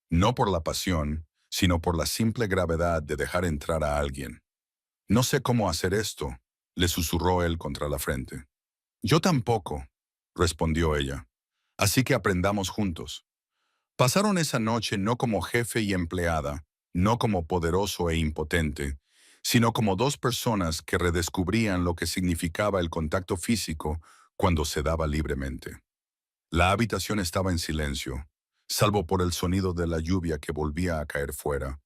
Speaker 1: no por la pasión, sino por la simple gravedad de dejar entrar a alguien. No sé cómo hacer esto, le susurró él contra la frente. Yo tampoco, respondió ella. Así que aprendamos juntos. Pasaron esa noche no como jefe y empleada, no como poderoso e impotente, sino como dos personas que redescubrían lo que significaba el contacto físico cuando se daba libremente. La habitación estaba en silencio, salvo por el sonido de la lluvia que volvía a caer fuera,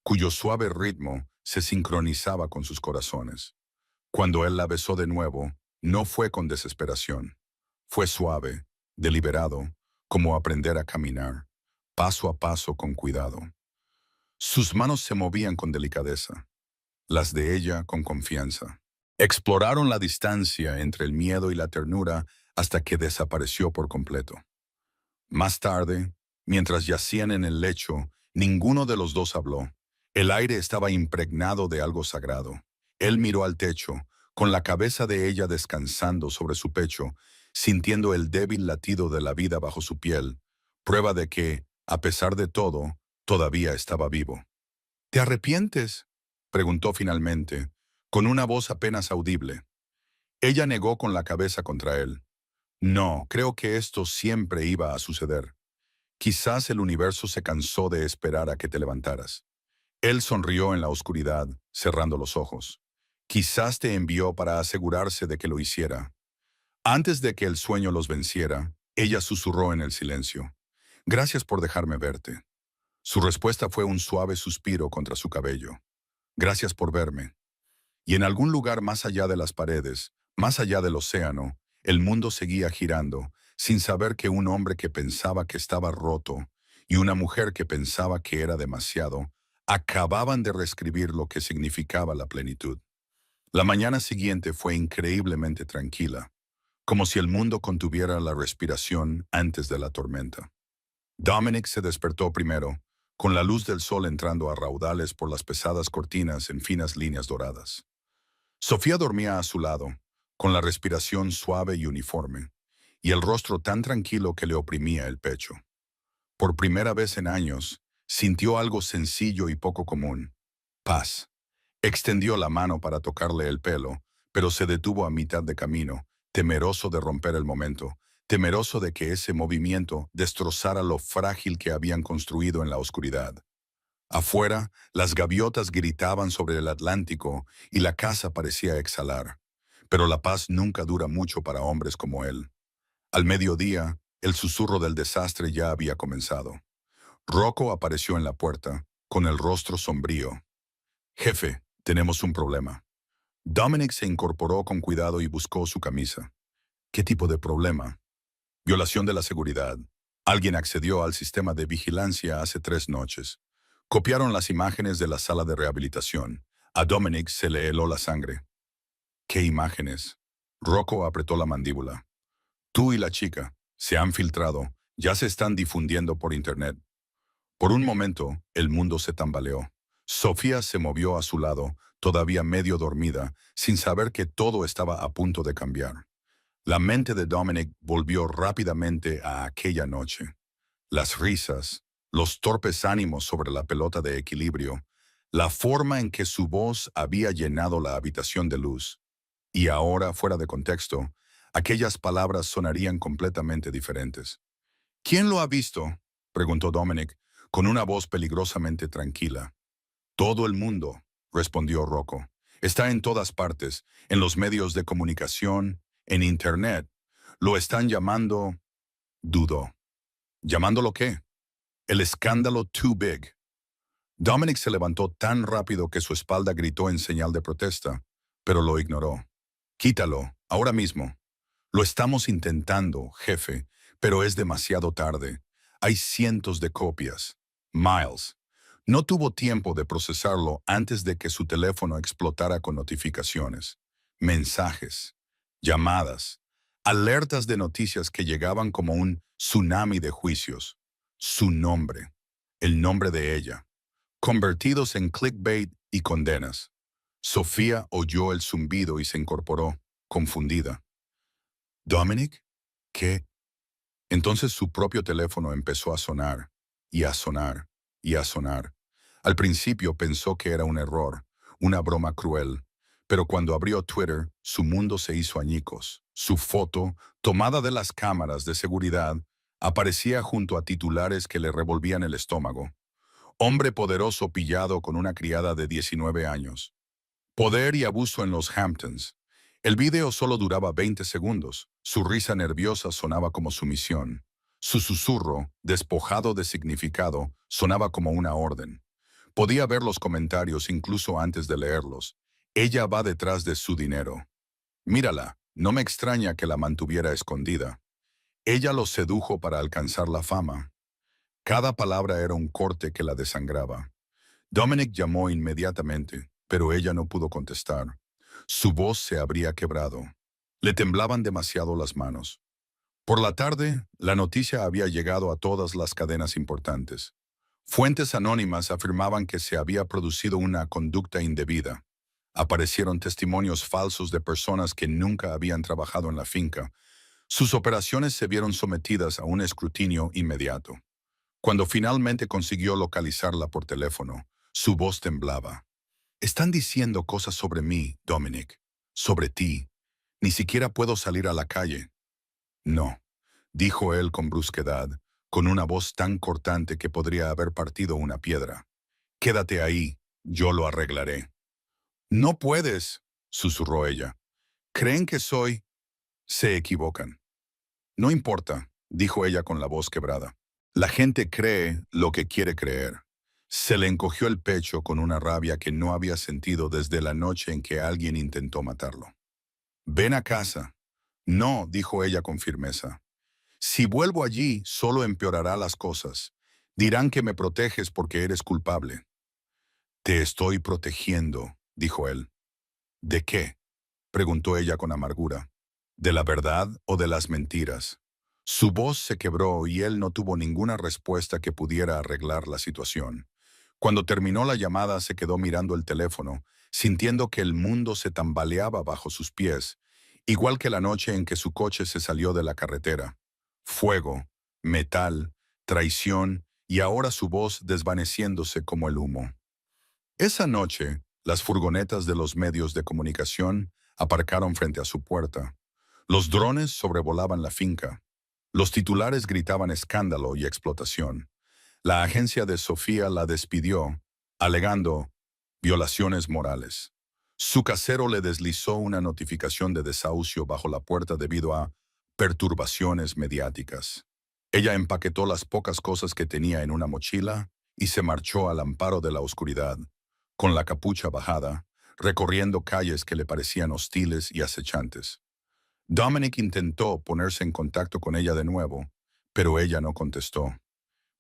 Speaker 1: cuyo suave ritmo se sincronizaba con sus corazones. Cuando él la besó de nuevo, no fue con desesperación. Fue suave, deliberado, como aprender a caminar, paso a paso con cuidado. Sus manos se movían con delicadeza, las de ella con confianza. Exploraron la distancia entre el miedo y la ternura hasta que desapareció por completo. Más tarde, mientras yacían en el lecho, ninguno de los dos habló. El aire estaba impregnado de algo sagrado. Él miró al techo, con la cabeza de ella descansando sobre su pecho, sintiendo el débil latido de la vida bajo su piel, prueba de que, a pesar de todo, todavía estaba vivo. ¿Te arrepientes?, preguntó finalmente, con una voz apenas audible. Ella negó con la cabeza contra él. No, creo que esto siempre iba a suceder. Quizás el universo se cansó de esperar a que te levantaras. Él sonrió en la oscuridad, cerrando los ojos. Quizás te envió para asegurarse de que lo hiciera. Antes de que el sueño los venciera, ella susurró en el silencio. Gracias por dejarme verte. Su respuesta fue un suave suspiro contra su cabello. Gracias por verme. Y en algún lugar más allá de las paredes, más allá del océano, el mundo seguía girando, sin saber que un hombre que pensaba que estaba roto y una mujer que pensaba que era demasiado, acababan de reescribir lo que significaba la plenitud. La mañana siguiente fue increíblemente tranquila, como si el mundo contuviera la respiración antes de la tormenta. Dominic se despertó primero, con la luz del sol entrando a raudales por las pesadas cortinas en finas líneas doradas. Sofía dormía a su lado, con la respiración suave y uniforme, y el rostro tan tranquilo que le oprimía el pecho. Por primera vez en años, sintió algo sencillo y poco común: paz. Extendió la mano para tocarle el pelo, pero se detuvo a mitad de camino, temeroso de romper el momento, temeroso de que ese movimiento destrozara lo frágil que habían construido en la oscuridad. Afuera, las gaviotas gritaban sobre el Atlántico y la casa parecía exhalar. Pero la paz nunca dura mucho para hombres como él. Al mediodía, el susurro del desastre ya había comenzado. Rocco apareció en la puerta, con el rostro sombrío. Jefe, tenemos un problema. Dominic se incorporó con cuidado y buscó su camisa. ¿Qué tipo de problema? Violación de la seguridad. Alguien accedió al sistema de vigilancia hace 3 noches. Copiaron las imágenes de la sala de rehabilitación. A Dominic se le heló la sangre. ¿Qué imágenes? Rocco apretó la mandíbula. Tú y la chica se han filtrado, ya se están difundiendo por internet. Por un momento, el mundo se tambaleó. Sofía se movió a su lado, todavía medio dormida, sin saber que todo estaba a punto de cambiar. La mente de Dominic volvió rápidamente a aquella noche. Las risas, los torpes ánimos sobre la pelota de equilibrio, la forma en que su voz había llenado la habitación de luz. Y ahora, fuera de contexto, aquellas palabras sonarían completamente diferentes. ¿Quién lo ha visto?, preguntó Dominic, con una voz peligrosamente tranquila. Todo el mundo, respondió Rocco. Está en todas partes, en los medios de comunicación, en Internet. Lo están llamando... Dudó. ¿Llamándolo qué? El escándalo Too Big. Dominic se levantó tan rápido que su espalda gritó en señal de protesta, pero lo ignoró. Quítalo, ahora mismo. Lo estamos intentando, jefe, pero es demasiado tarde. Hay cientos de copias. Miles. No tuvo tiempo de procesarlo antes de que su teléfono explotara con notificaciones, mensajes, llamadas. Alertas de noticias que llegaban como un tsunami de juicios. Su nombre, el nombre de ella, convertidos en clickbait y condenas. Sofía oyó el zumbido y se incorporó, confundida. ¿Dominic? ¿Qué? Entonces su propio teléfono empezó a sonar, y a sonar, y a sonar. Al principio pensó que era un error, una broma cruel, pero cuando abrió Twitter, su mundo se hizo añicos. Su foto, tomada de las cámaras de seguridad, aparecía junto a titulares que le revolvían el estómago. Hombre poderoso pillado con una criada de 19 años. Poder y abuso en los Hamptons. El video solo duraba 20 segundos. Su risa nerviosa sonaba como sumisión. Su susurro, despojado de significado, sonaba como una orden. Podía ver los comentarios incluso antes de leerlos. Ella va detrás de su dinero. Mírala, no me extraña que la mantuviera escondida. Ella lo sedujo para alcanzar la fama. Cada palabra era un corte que la desangraba. Dominic llamó inmediatamente, pero ella no pudo contestar. Su voz se habría quebrado. Le temblaban demasiado las manos. Por la tarde, la noticia había llegado a todas las cadenas importantes. Fuentes anónimas afirmaban que se había producido una conducta indebida. Aparecieron testimonios falsos de personas que nunca habían trabajado en la finca. Sus operaciones se vieron sometidas a un escrutinio inmediato. Cuando finalmente consiguió localizarla por teléfono, su voz temblaba. Están diciendo cosas sobre mí, Dominic. Sobre ti. Ni siquiera puedo salir a la calle. No, dijo él con brusquedad, con una voz tan cortante que podría haber partido una piedra. Quédate ahí, yo lo arreglaré. No puedes, susurró ella. ¿Creen que soy? Se equivocan. No importa, dijo ella con la voz quebrada. La gente cree lo que quiere creer. Se le encogió el pecho con una rabia que no había sentido desde la noche en que alguien intentó matarlo. Ven a casa. No, dijo ella con firmeza. Si vuelvo allí, solo empeorará las cosas. Dirán que me proteges porque eres culpable. Te estoy protegiendo, dijo él. ¿De qué? Preguntó ella con amargura. ¿De la verdad o de las mentiras? Su voz se quebró y él no tuvo ninguna respuesta que pudiera arreglar la situación. Cuando terminó la llamada se quedó mirando el teléfono, sintiendo que el mundo se tambaleaba bajo sus pies, igual que la noche en que su coche se salió de la carretera. Fuego, metal, traición y ahora su voz desvaneciéndose como el humo. Esa noche, las furgonetas de los medios de comunicación aparcaron frente a su puerta. Los drones sobrevolaban la finca. Los titulares gritaban escándalo y explotación. La agencia de Sofía la despidió, alegando violaciones morales. Su casero le deslizó una notificación de desahucio bajo la puerta debido a perturbaciones mediáticas. Ella empaquetó las pocas cosas que tenía en una mochila y se marchó al amparo de la oscuridad, con la capucha bajada, recorriendo calles que le parecían hostiles y acechantes. Dominic intentó ponerse en contacto con ella de nuevo, pero ella no contestó.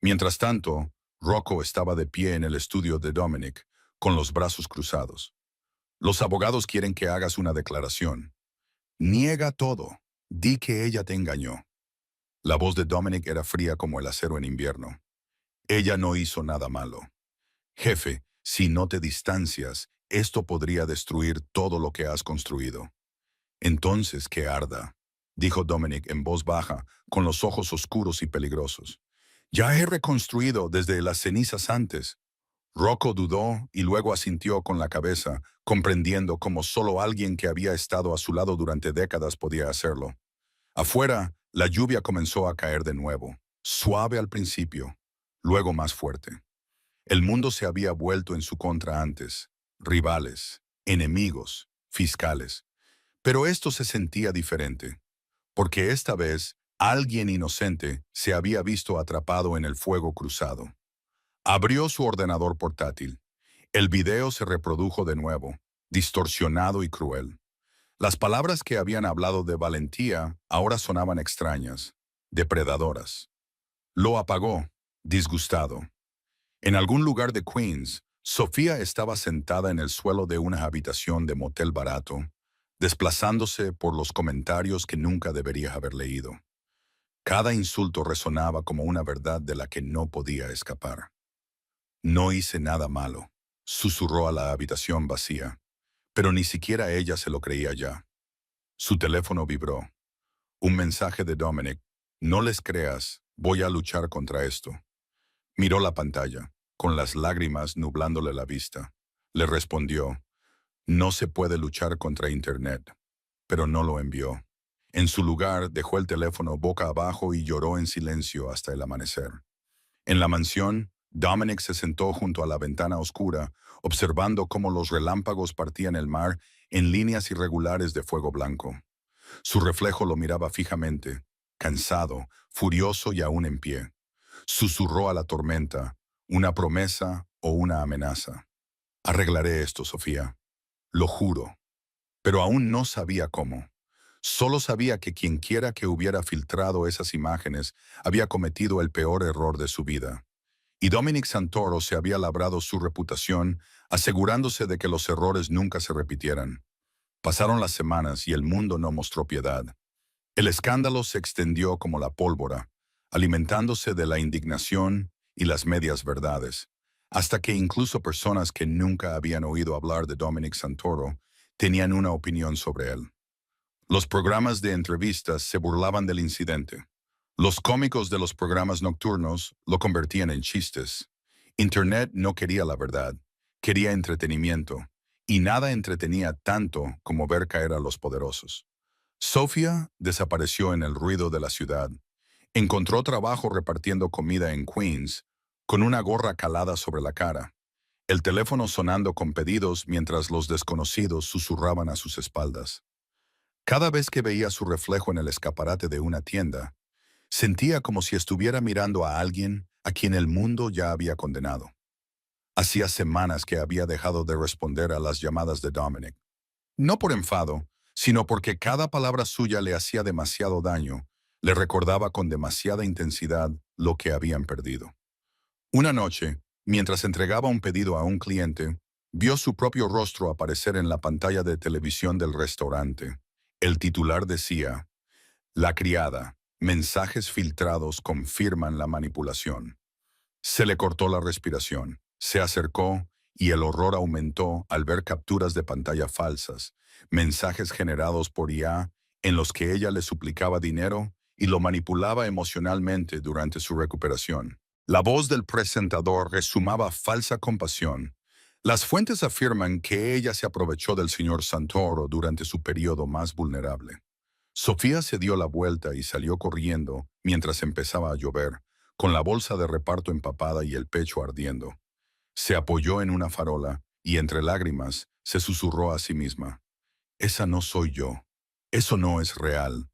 Speaker 1: Mientras tanto, Rocco estaba de pie en el estudio de Dominic, con los brazos cruzados. Los abogados quieren que hagas una declaración. Niega todo. Di que ella te engañó. La voz de Dominic era fría como el acero en invierno. Ella no hizo nada malo. Jefe, si no te distancias, esto podría destruir todo lo que has construido. Entonces que arda, dijo Dominic en voz baja, con los ojos oscuros y peligrosos. Ya he reconstruido desde las cenizas antes. Rocco dudó y luego asintió con la cabeza, comprendiendo cómo solo alguien que había estado a su lado durante décadas podía hacerlo. Afuera, la lluvia comenzó a caer de nuevo, suave al principio, luego más fuerte. El mundo se había vuelto en su contra antes, rivales, enemigos, fiscales. Pero esto se sentía diferente, porque esta vez alguien inocente se había visto atrapado en el fuego cruzado. Abrió su ordenador portátil. El video se reprodujo de nuevo, distorsionado y cruel. Las palabras que habían hablado de valentía ahora sonaban extrañas, depredadoras. Lo apagó, disgustado. En algún lugar de Queens, Sofía estaba sentada en el suelo de una habitación de motel barato, desplazándose por los comentarios que nunca debería haber leído. Cada insulto resonaba como una verdad de la que no podía escapar. No hice nada malo, susurró a la habitación vacía, pero ni siquiera ella se lo creía ya. Su teléfono vibró. Un mensaje de Dominic. No les creas, voy a luchar contra esto. Miró la pantalla, con las lágrimas nublándole la vista. Le respondió, no se puede luchar contra Internet, pero no lo envió. En su lugar, dejó el teléfono boca abajo y lloró en silencio hasta el amanecer. En la mansión, Dominic se sentó junto a la ventana oscura, observando cómo los relámpagos partían el mar en líneas irregulares de fuego blanco. Su reflejo lo miraba fijamente, cansado, furioso y aún en pie. Susurró a la tormenta, una promesa o una amenaza. Arreglaré esto, Sofía. Lo juro. Pero aún no sabía cómo. Solo sabía que quienquiera que hubiera filtrado esas imágenes había cometido el peor error de su vida. Y Dominic Santoro se había labrado su reputación, asegurándose de que los errores nunca se repitieran. Pasaron las semanas y el mundo no mostró piedad. El escándalo se extendió como la pólvora, alimentándose de la indignación y las medias verdades, hasta que incluso personas que nunca habían oído hablar de Dominic Santoro tenían una opinión sobre él. Los programas de entrevistas se burlaban del incidente. Los cómicos de los programas nocturnos lo convertían en chistes. Internet no quería la verdad, quería entretenimiento, y nada entretenía tanto como ver caer a los poderosos. Sofía desapareció en el ruido de la ciudad. Encontró trabajo repartiendo comida en Queens, con una gorra calada sobre la cara, el teléfono sonando con pedidos mientras los desconocidos susurraban a sus espaldas. Cada vez que veía su reflejo en el escaparate de una tienda, sentía como si estuviera mirando a alguien a quien el mundo ya había condenado. Hacía semanas que había dejado de responder a las llamadas de Dominic. No por enfado, sino porque cada palabra suya le hacía demasiado daño, le recordaba con demasiada intensidad lo que habían perdido. Una noche, mientras entregaba un pedido a un cliente, vio su propio rostro aparecer en la pantalla de televisión del restaurante. El titular decía, La criada, mensajes filtrados confirman la manipulación. Se le cortó la respiración, se acercó y el horror aumentó al ver capturas de pantalla falsas, mensajes generados por IA en los que ella le suplicaba dinero y lo manipulaba emocionalmente durante su recuperación. La voz del presentador resumaba falsa compasión. Las fuentes afirman que ella se aprovechó del señor Santoro durante su periodo más vulnerable. Sofía se dio la vuelta y salió corriendo mientras empezaba a llover, con la bolsa de reparto empapada y el pecho ardiendo. Se apoyó en una farola y entre lágrimas se susurró a sí misma. Esa no soy yo. Eso no es real.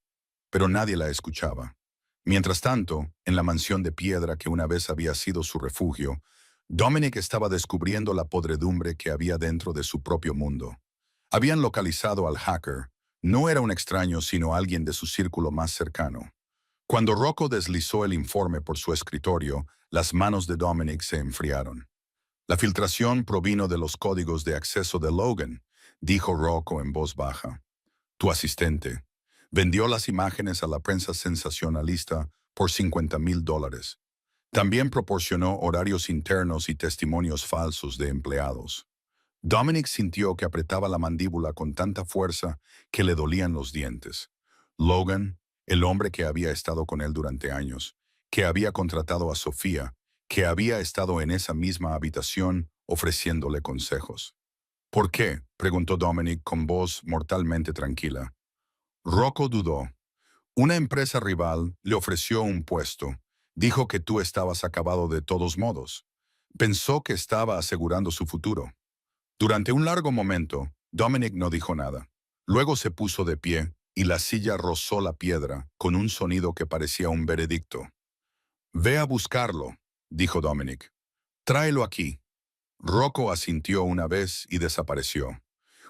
Speaker 1: Pero nadie la escuchaba. Mientras tanto, en la mansión de piedra que una vez había sido su refugio, Dominic estaba descubriendo la podredumbre que había dentro de su propio mundo. Habían localizado al hacker. No era un extraño, sino alguien de su círculo más cercano. Cuando Rocco deslizó el informe por su escritorio, las manos de Dominic se enfriaron. La filtración provino de los códigos de acceso de Logan, dijo Rocco en voz baja. Tu asistente vendió las imágenes a la prensa sensacionalista por $50,000. También proporcionó horarios internos y testimonios falsos de empleados. Dominic sintió que apretaba la mandíbula con tanta fuerza que le dolían los dientes. Logan, el hombre que había estado con él durante años, que había contratado a Sofía, que había estado en esa misma habitación ofreciéndole consejos. ¿Por qué?, preguntó Dominic con voz mortalmente tranquila. Rocco dudó. Una empresa rival le ofreció un puesto. Dijo que tú estabas acabado de todos modos. Pensó que estaba asegurando su futuro. Durante un largo momento, Dominic no dijo nada. Luego se puso de pie y la silla rozó la piedra con un sonido que parecía un veredicto. Ve a buscarlo, dijo Dominic. Tráelo aquí. Rocco asintió una vez y desapareció.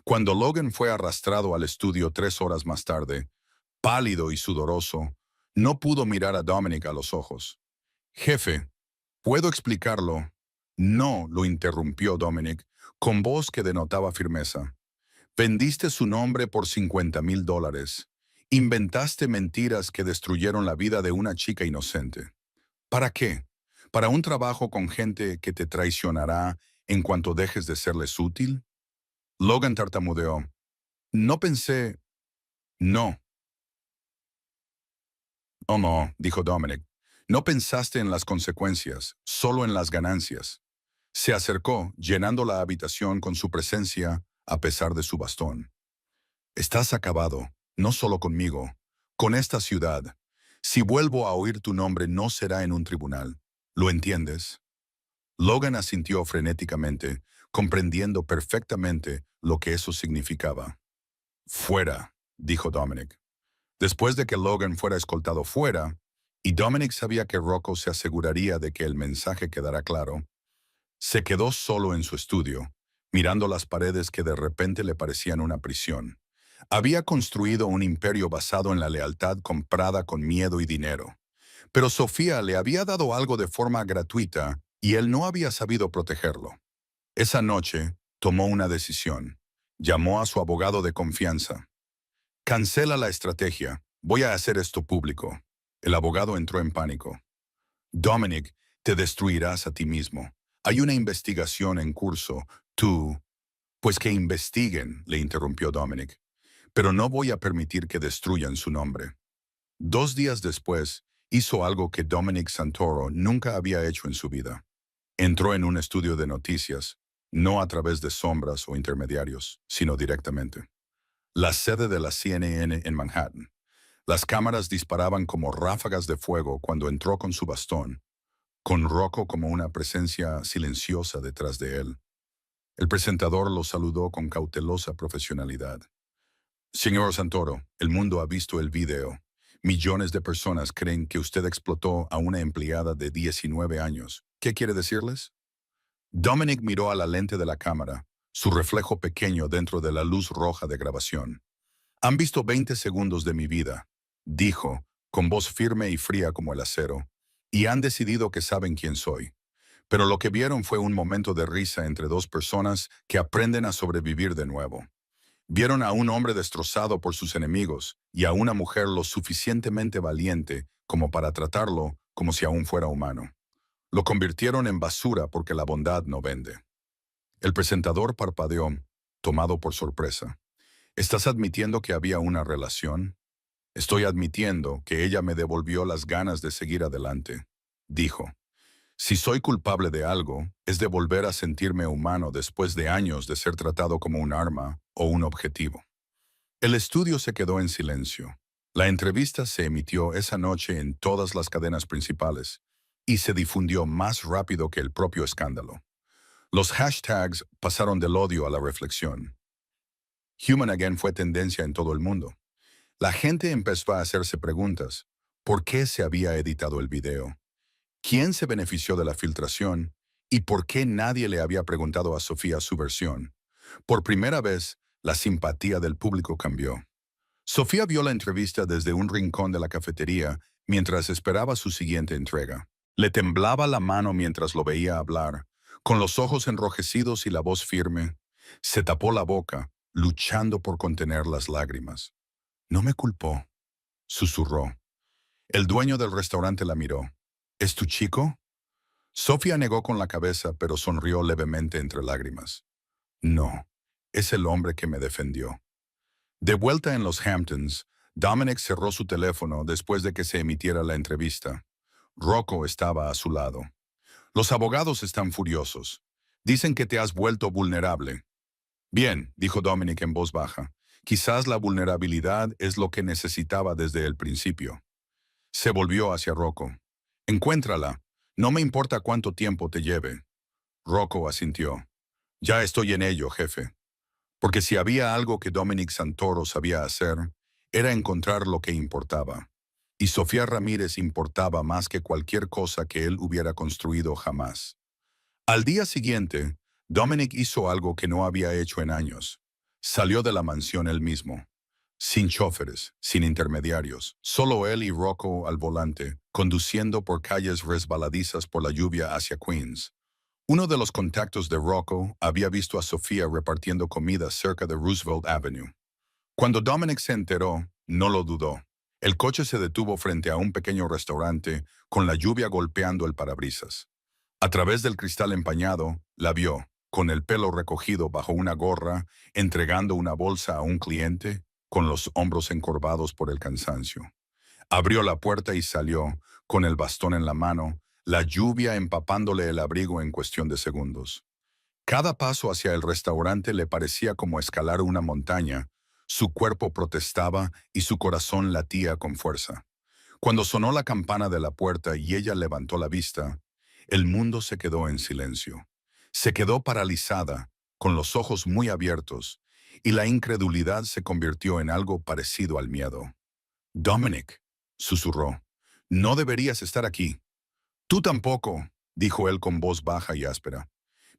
Speaker 1: Cuando Logan fue arrastrado al estudio 3 horas más tarde, pálido y sudoroso, no pudo mirar a Dominic a los ojos. Jefe, ¿puedo explicarlo? No, lo interrumpió Dominic, con voz que denotaba firmeza. Vendiste su nombre por $50,000. Inventaste mentiras que destruyeron la vida de una chica inocente. ¿Para qué? ¿Para un trabajo con gente que te traicionará en cuanto dejes de serles útil? Logan tartamudeó. No pensé. No. Oh, no, dijo Dominic. No pensaste en las consecuencias, solo en las ganancias. Se acercó, llenando la habitación con su presencia, a pesar de su bastón. Estás acabado, no solo conmigo, con esta ciudad. Si vuelvo a oír tu nombre no será en un tribunal. ¿Lo entiendes? Logan asintió frenéticamente, comprendiendo perfectamente lo que eso significaba. Fuera, dijo Dominic. Después de que Logan fuera escoltado fuera, y Dominic sabía que Rocco se aseguraría de que el mensaje quedara claro, se quedó solo en su estudio, mirando las paredes que de repente le parecían una prisión. Había construido un imperio basado en la lealtad comprada con miedo y dinero. Pero Sofía le había dado algo de forma gratuita y él no había sabido protegerlo. Esa noche, tomó una decisión. Llamó a su abogado de confianza. Cancela la estrategia. Voy a hacer esto público. El abogado entró en pánico. Dominic, te destruirás a ti mismo. Hay una investigación en curso. Tú... Pues que investiguen, le interrumpió Dominic. Pero no voy a permitir que destruyan su nombre. 2 días después, hizo algo que Dominic Santoro nunca había hecho en su vida. Entró en un estudio de noticias, no a través de sombras o intermediarios, sino directamente. La sede de la CNN en Manhattan. Las cámaras disparaban como ráfagas de fuego cuando entró con su bastón, con Rocco como una presencia silenciosa detrás de él. El presentador lo saludó con cautelosa profesionalidad. Señor Santoro, el mundo ha visto el video. Millones de personas creen que usted explotó a una empleada de 19 años. ¿Qué quiere decirles? Dominic miró a la lente de la cámara, su reflejo pequeño dentro de la luz roja de grabación. Han visto 20 segundos de mi vida, dijo, con voz firme y fría como el acero, y han decidido que saben quién soy. Pero lo que vieron fue un momento de risa entre dos personas que aprenden a sobrevivir de nuevo. Vieron a un hombre destrozado por sus enemigos y a una mujer lo suficientemente valiente como para tratarlo como si aún fuera humano. Lo convirtieron en basura porque la bondad no vende. El presentador parpadeó, tomado por sorpresa. ¿Estás admitiendo que había una relación? Estoy admitiendo que ella me devolvió las ganas de seguir adelante, dijo. Si soy culpable de algo, es de volver a sentirme humano después de años de ser tratado como un arma o un objetivo. El estudio se quedó en silencio. La entrevista se emitió esa noche en todas las cadenas principales y se difundió más rápido que el propio escándalo. Los hashtags pasaron del odio a la reflexión. Human Again fue tendencia en todo el mundo. La gente empezó a hacerse preguntas. ¿Por qué se había editado el video? ¿Quién se benefició de la filtración? ¿Y por qué nadie le había preguntado a Sofía su versión? Por primera vez, la simpatía del público cambió. Sofía vio la entrevista desde un rincón de la cafetería mientras esperaba su siguiente entrega. Le temblaba la mano mientras lo veía hablar, con los ojos enrojecidos y la voz firme. Se tapó la boca, luchando por contener las lágrimas. No me culpó, susurró. El dueño del restaurante la miró. ¿Es tu chico? Sofía negó con la cabeza, pero sonrió levemente entre lágrimas. No, es el hombre que me defendió. De vuelta en los Hamptons, Dominic cerró su teléfono después de que se emitiera la entrevista. Rocco estaba a su lado. Los abogados están furiosos. Dicen que te has vuelto vulnerable. Bien, dijo Dominic en voz baja. Quizás la vulnerabilidad es lo que necesitaba desde el principio. Se volvió hacia Rocco. Encuéntrala. No me importa cuánto tiempo te lleve. Rocco asintió. Ya estoy en ello, jefe. Porque si había algo que Dominic Santoro sabía hacer, era encontrar lo que importaba. Y Sofía Ramírez importaba más que cualquier cosa que él hubiera construido jamás. Al día siguiente, Dominic hizo algo que no había hecho en años. Salió de la mansión él mismo. Sin choferes, sin intermediarios, solo él y Rocco al volante, conduciendo por calles resbaladizas por la lluvia hacia Queens. Uno de los contactos de Rocco había visto a Sofía repartiendo comida cerca de Roosevelt Avenue. Cuando Dominic se enteró, no lo dudó. El coche se detuvo frente a un pequeño restaurante con la lluvia golpeando el parabrisas. A través del cristal empañado, la vio, con el pelo recogido bajo una gorra, entregando una bolsa a un cliente, con los hombros encorvados por el cansancio. Abrió la puerta y salió, con el bastón en la mano, la lluvia empapándole el abrigo en cuestión de segundos. Cada paso hacia el restaurante le parecía como escalar una montaña. Su cuerpo protestaba y su corazón latía con fuerza. Cuando sonó la campana de la puerta y ella levantó la vista, el mundo se quedó en silencio. Se quedó paralizada, con los ojos muy abiertos, y la incredulidad se convirtió en algo parecido al miedo. Dominic, susurró, no deberías estar aquí. Tú tampoco, dijo él con voz baja y áspera.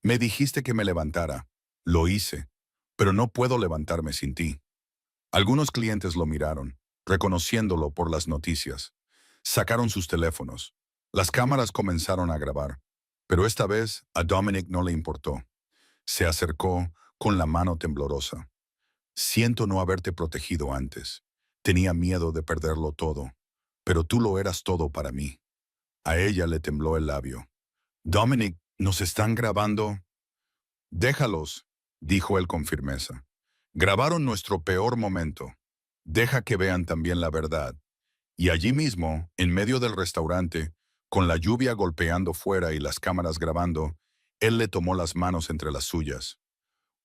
Speaker 1: Me dijiste que me levantara. Lo hice, pero no puedo levantarme sin ti. Algunos clientes lo miraron, reconociéndolo por las noticias. Sacaron sus teléfonos. Las cámaras comenzaron a grabar, pero esta vez a Dominic no le importó. Se acercó con la mano temblorosa. Siento no haberte protegido antes. Tenía miedo de perderlo todo, pero tú lo eras todo para mí. A ella le tembló el labio. Dominic, ¿nos están grabando? Déjalos, dijo él con firmeza. Grabaron nuestro peor momento. Deja que vean también la verdad. Y allí mismo, en medio del restaurante, con la lluvia golpeando fuera y las cámaras grabando, él le tomó las manos entre las suyas.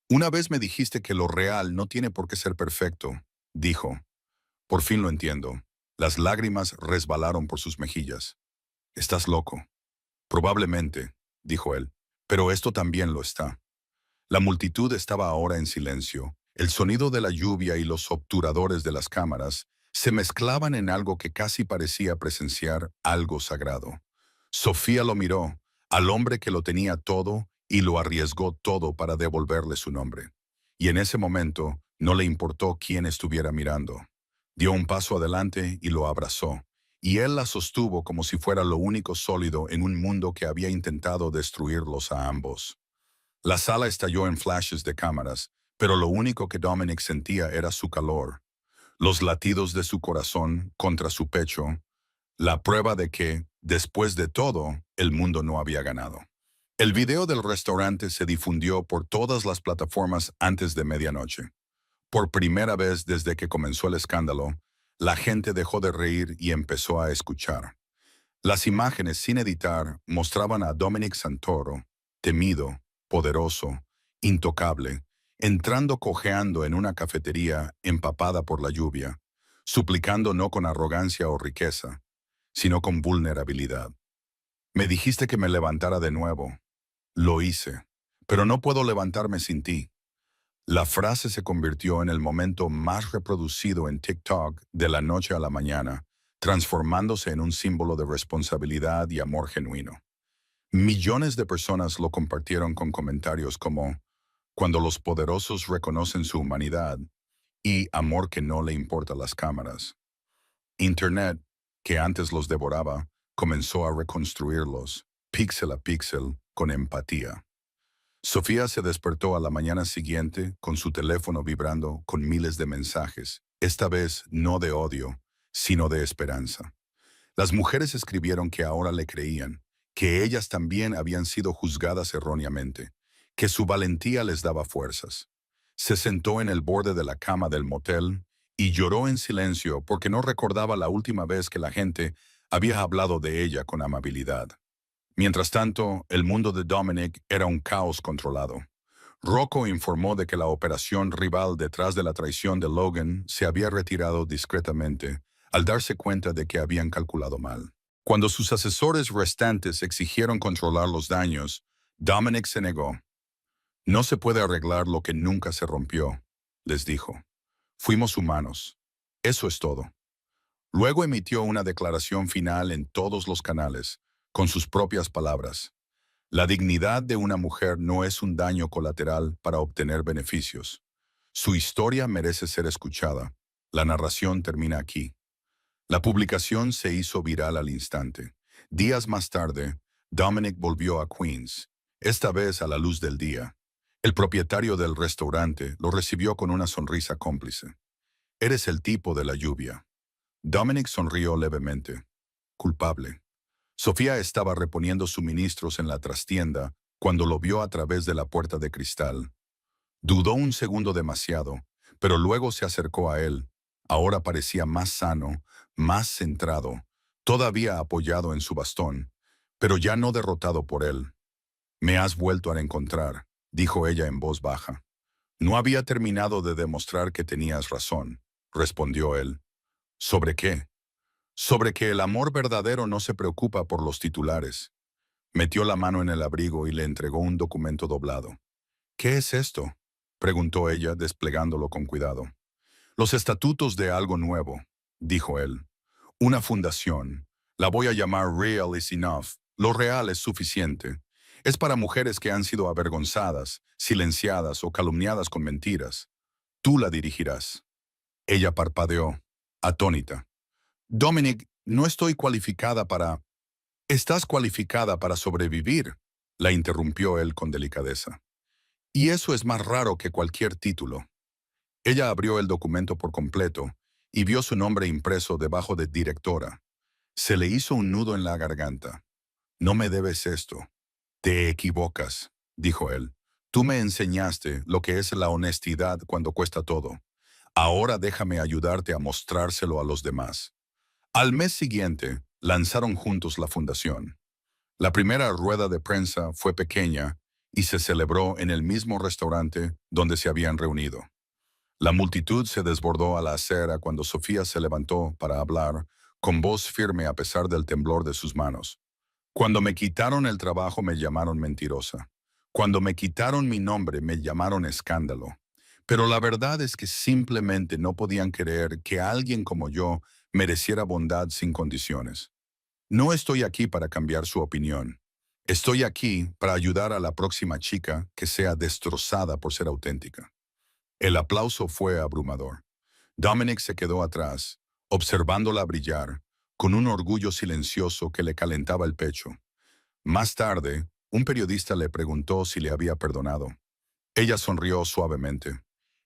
Speaker 1: Una vez me dijiste que lo real no tiene por qué ser perfecto, dijo. Por fin lo entiendo. Las lágrimas resbalaron por sus mejillas. Estás loco. Probablemente, dijo él, pero esto también lo está. La multitud estaba ahora en silencio. El sonido de la lluvia y los obturadores de las cámaras se mezclaban en algo que casi parecía presenciar algo sagrado. Sofía lo miró, al hombre que lo tenía todo y lo arriesgó todo para devolverle su nombre. Y en ese momento no le importó quién estuviera mirando. Dio un paso adelante y lo abrazó, y él la sostuvo como si fuera lo único sólido en un mundo que había intentado destruirlos a ambos. La sala estalló en flashes de cámaras, pero lo único que Dominic sentía era su calor, los latidos de su corazón contra su pecho, la prueba de que, después de todo, el mundo no había ganado. El video del restaurante se difundió por todas las plataformas antes de medianoche. Por primera vez desde que comenzó el escándalo, la gente dejó de reír y empezó a escuchar. Las imágenes sin editar mostraban a Dominic Santoro, temido, poderoso, intocable, entrando cojeando en una cafetería empapada por la lluvia, suplicando no con arrogancia o riqueza, sino con vulnerabilidad. Me dijiste que me levantara de nuevo. Lo hice, pero no puedo levantarme sin ti. La frase se convirtió en el momento más reproducido en TikTok de la noche a la mañana, transformándose en un símbolo de responsabilidad y amor genuino. Millones de personas lo compartieron con comentarios como «Cuando los poderosos reconocen su humanidad» y «Amor que no le importa las cámaras». Internet, que antes los devoraba, comenzó a reconstruirlos, píxel a píxel, con empatía. Sofía se despertó a la mañana siguiente con su teléfono vibrando con miles de mensajes, esta vez no de odio, sino de esperanza. Las mujeres escribieron que ahora le creían, que ellas también habían sido juzgadas erróneamente, que su valentía les daba fuerzas. Se sentó en el borde de la cama del motel y lloró en silencio porque no recordaba la última vez que la gente había hablado de ella con amabilidad. Mientras tanto, el mundo de Dominic era un caos controlado. Rocco informó de que la operación rival detrás de la traición de Logan se había retirado discretamente, al darse cuenta de que habían calculado mal. Cuando sus asesores restantes exigieron controlar los daños, Dominic se negó. No se puede arreglar lo que nunca se rompió, les dijo. Fuimos humanos. Eso es todo. Luego emitió una declaración final en todos los canales, con sus propias palabras. La dignidad de una mujer no es un daño colateral para obtener beneficios. Su historia merece ser escuchada. La narración termina aquí. La publicación se hizo viral al instante. Días más tarde, Dominic volvió a Queens. esta vez a la luz del día. El propietario del restaurante lo recibió con una sonrisa cómplice. Eres el tipo de la lluvia. Dominic sonrió levemente. Culpable. Sofía estaba reponiendo suministros en la trastienda cuando lo vio a través de la puerta de cristal. Dudó un segundo demasiado, pero luego se acercó a él. Ahora parecía más sano, más centrado, todavía apoyado en su bastón, pero ya no derrotado por él. Me has vuelto a encontrar, dijo ella en voz baja. No había terminado de demostrar que tenías razón, respondió él. ¿Sobre qué? Sobre que el amor verdadero no se preocupa por los titulares. Metió la mano en el abrigo y le entregó un documento doblado. ¿Qué es esto?, preguntó ella, desplegándolo con cuidado. Los estatutos de algo nuevo, dijo él. Una fundación. La voy a llamar Real is Enough. Lo real es suficiente. Es para mujeres que han sido avergonzadas, silenciadas o calumniadas con mentiras. Tú la dirigirás. Ella parpadeó, atónita. Dominic, no estoy cualificada para... Estás cualificada para sobrevivir, la interrumpió él con delicadeza. Y eso es más raro que cualquier título. Ella abrió el documento por completo y vio su nombre impreso debajo de directora. Se le hizo un nudo en la garganta. No me debes esto. Te equivocas, dijo él. Tú me enseñaste lo que es la honestidad cuando cuesta todo. Ahora déjame ayudarte a mostrárselo a los demás. Al mes siguiente, lanzaron juntos la fundación. La primera rueda de prensa fue pequeña y se celebró en el mismo restaurante donde se habían reunido. La multitud se desbordó a la acera cuando Sofía se levantó para hablar, con voz firme a pesar del temblor de sus manos. Cuando me quitaron el trabajo me llamaron mentirosa. Cuando me quitaron mi nombre me llamaron escándalo. Pero la verdad es que simplemente no podían creer que alguien como yo mereciera bondad sin condiciones. No estoy aquí para cambiar su opinión. Estoy aquí para ayudar a la próxima chica que sea destrozada por ser auténtica. El aplauso fue abrumador. Dominic se quedó atrás, observándola brillar, con un orgullo silencioso que le calentaba el pecho. Más tarde, un periodista le preguntó si le había perdonado. Ella sonrió suavemente.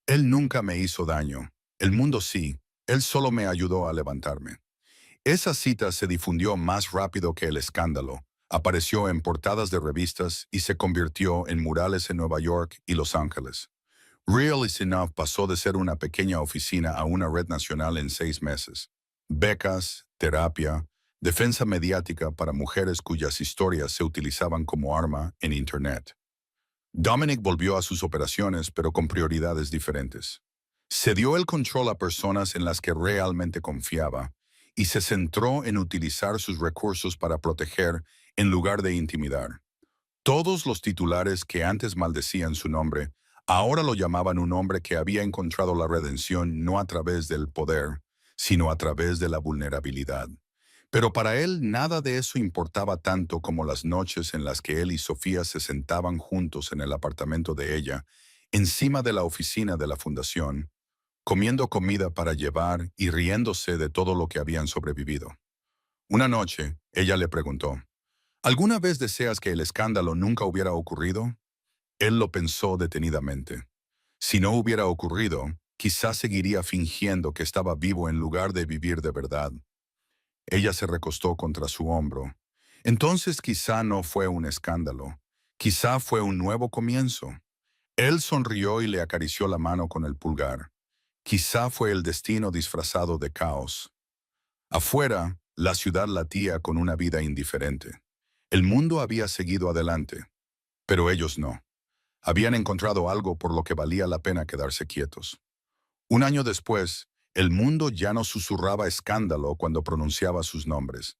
Speaker 1: Él nunca me hizo daño. El mundo sí. Él solo me ayudó a levantarme. Esa cita se difundió más rápido que el escándalo. Apareció en portadas de revistas y se convirtió en murales en Nueva York y Los Ángeles. Real is Enough pasó de ser una pequeña oficina a una red nacional en 6 meses. Becas, terapia, defensa mediática para mujeres cuyas historias se utilizaban como arma en Internet. Dominic volvió a sus operaciones, pero con prioridades diferentes. Cedió el control a personas en las que realmente confiaba y se centró en utilizar sus recursos para proteger en lugar de intimidar. Todos los titulares que antes maldecían su nombre, ahora lo llamaban un hombre que había encontrado la redención no a través del poder, sino a través de la vulnerabilidad. Pero para él nada de eso importaba tanto como las noches en las que él y Sofía se sentaban juntos en el apartamento de ella, encima de la oficina de la fundación, comiendo comida para llevar y riéndose de todo lo que habían sobrevivido. Una noche, ella le preguntó, ¿alguna vez deseas que el escándalo nunca hubiera ocurrido? Él lo pensó detenidamente. Si no hubiera ocurrido, quizás seguiría fingiendo que estaba vivo en lugar de vivir de verdad. Ella se recostó contra su hombro. Entonces quizá no fue un escándalo. Quizá fue un nuevo comienzo. Él sonrió y le acarició la mano con el pulgar. Quizá fue el destino disfrazado de caos. Afuera, la ciudad latía con una vida indiferente. El mundo había seguido adelante, pero ellos no. Habían encontrado algo por lo que valía la pena quedarse quietos. Un año después, el mundo ya no susurraba escándalo cuando pronunciaba sus nombres.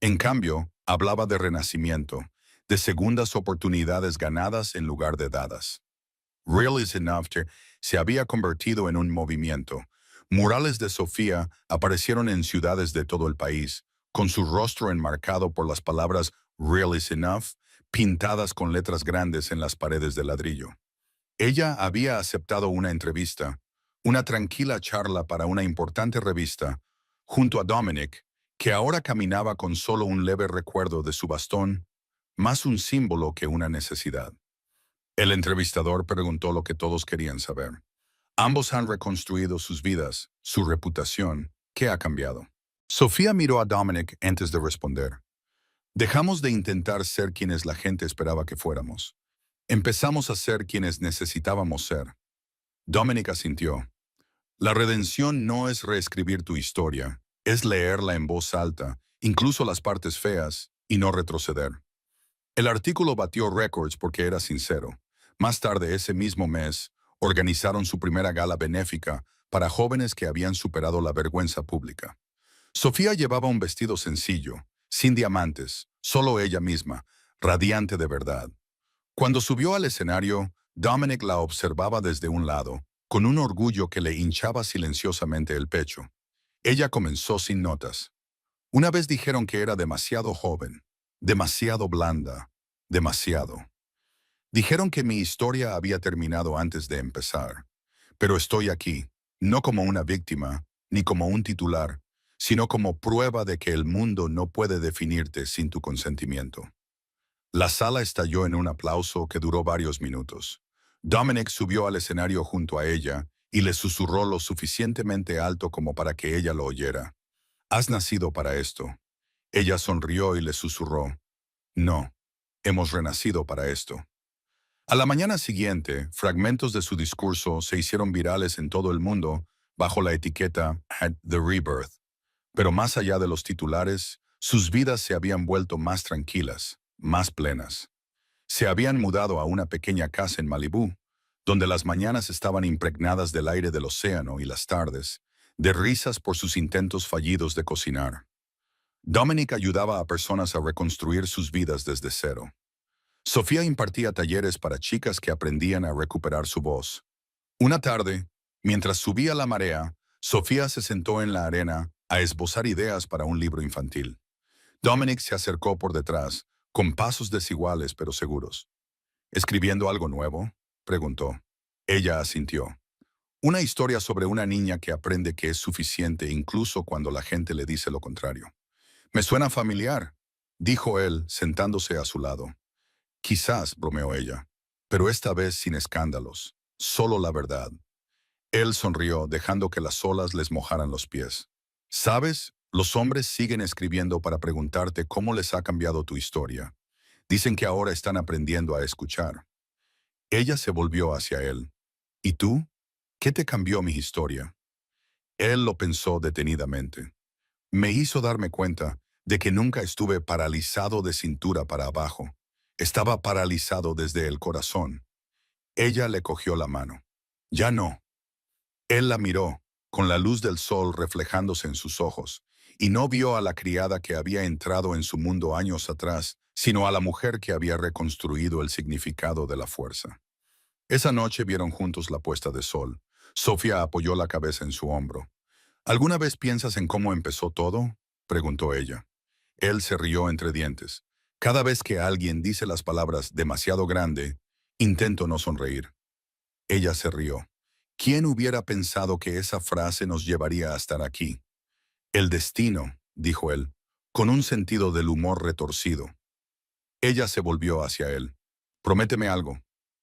Speaker 1: En cambio, hablaba de renacimiento, de segundas oportunidades ganadas en lugar de dadas. Real is Enough se había convertido en un movimiento. Murales de Sofía aparecieron en ciudades de todo el país, con su rostro enmarcado por las palabras Real is Enough, pintadas con letras grandes en las paredes de ladrillo. Ella había aceptado una entrevista, una tranquila charla para una importante revista, junto a Dominic, que ahora caminaba con solo un leve recuerdo de su bastón, más un símbolo que una necesidad. El entrevistador preguntó lo que todos querían saber. Ambos han reconstruido sus vidas, su reputación. ¿Qué ha cambiado? Sofía miró a Dominic antes de responder. Dejamos de intentar ser quienes la gente esperaba que fuéramos. Empezamos a ser quienes necesitábamos ser. Dominic asintió. La redención no es reescribir tu historia, es leerla en voz alta, incluso las partes feas, y no retroceder. El artículo batió récords porque era sincero. Más tarde ese mismo mes, organizaron su primera gala benéfica para jóvenes que habían superado la vergüenza pública. Sofía llevaba un vestido sencillo, sin diamantes, solo ella misma, radiante de verdad. Cuando subió al escenario, Dominic la observaba desde un lado, con un orgullo que le hinchaba silenciosamente el pecho. Ella comenzó sin notas. Una vez dijeron que era demasiado joven, demasiado blanda, demasiado. Dijeron que mi historia había terminado antes de empezar. Pero estoy aquí, no como una víctima, ni como un titular, sino como prueba de que el mundo no puede definirte sin tu consentimiento. La sala estalló en un aplauso que duró varios minutos. Dominic subió al escenario junto a ella y le susurró lo suficientemente alto como para que ella lo oyera. Has nacido para esto. Ella sonrió y le susurró. No, hemos renacido para esto. A la mañana siguiente, fragmentos de su discurso se hicieron virales en todo el mundo bajo la etiqueta At the Rebirth. Pero más allá de los titulares, sus vidas se habían vuelto más tranquilas, más plenas. Se habían mudado a una pequeña casa en Malibú, donde las mañanas estaban impregnadas del aire del océano y las tardes, de risas por sus intentos fallidos de cocinar. Dominic ayudaba a personas a reconstruir sus vidas desde cero. Sofía impartía talleres para chicas que aprendían a recuperar su voz. Una tarde, mientras subía la marea, Sofía se sentó en la arena a esbozar ideas para un libro infantil. Dominic se acercó por detrás, con pasos desiguales pero seguros. ¿Escribiendo algo nuevo?, preguntó. Ella asintió. Una historia sobre una niña que aprende que es suficiente incluso cuando la gente le dice lo contrario. Me suena familiar, dijo él, sentándose a su lado. Quizás, bromeó ella, pero esta vez sin escándalos, solo la verdad. Él sonrió, dejando que las olas les mojaran los pies. ¿Sabes? Los hombres siguen escribiendo para preguntarte cómo les ha cambiado tu historia. Dicen que ahora están aprendiendo a escuchar. Ella se volvió hacia él. ¿Y tú? ¿Qué te cambió mi historia? Él lo pensó detenidamente. Me hizo darme cuenta de que nunca estuve paralizado de cintura para abajo. Estaba paralizado desde el corazón. Ella le cogió la mano. Ya no. Él la miró, con la luz del sol reflejándose en sus ojos, y no vio a la criada que había entrado en su mundo años atrás, sino a la mujer que había reconstruido el significado de la fuerza. Esa noche vieron juntos la puesta de sol. Sofía apoyó la cabeza en su hombro. ¿Alguna vez piensas en cómo empezó todo?, preguntó ella. Él se rió entre dientes. Cada vez que alguien dice las palabras demasiado grande, intento no sonreír. Ella se rió. ¿Quién hubiera pensado que esa frase nos llevaría a estar aquí? El destino, dijo él, con un sentido del humor retorcido. Ella se volvió hacia él. Prométeme algo,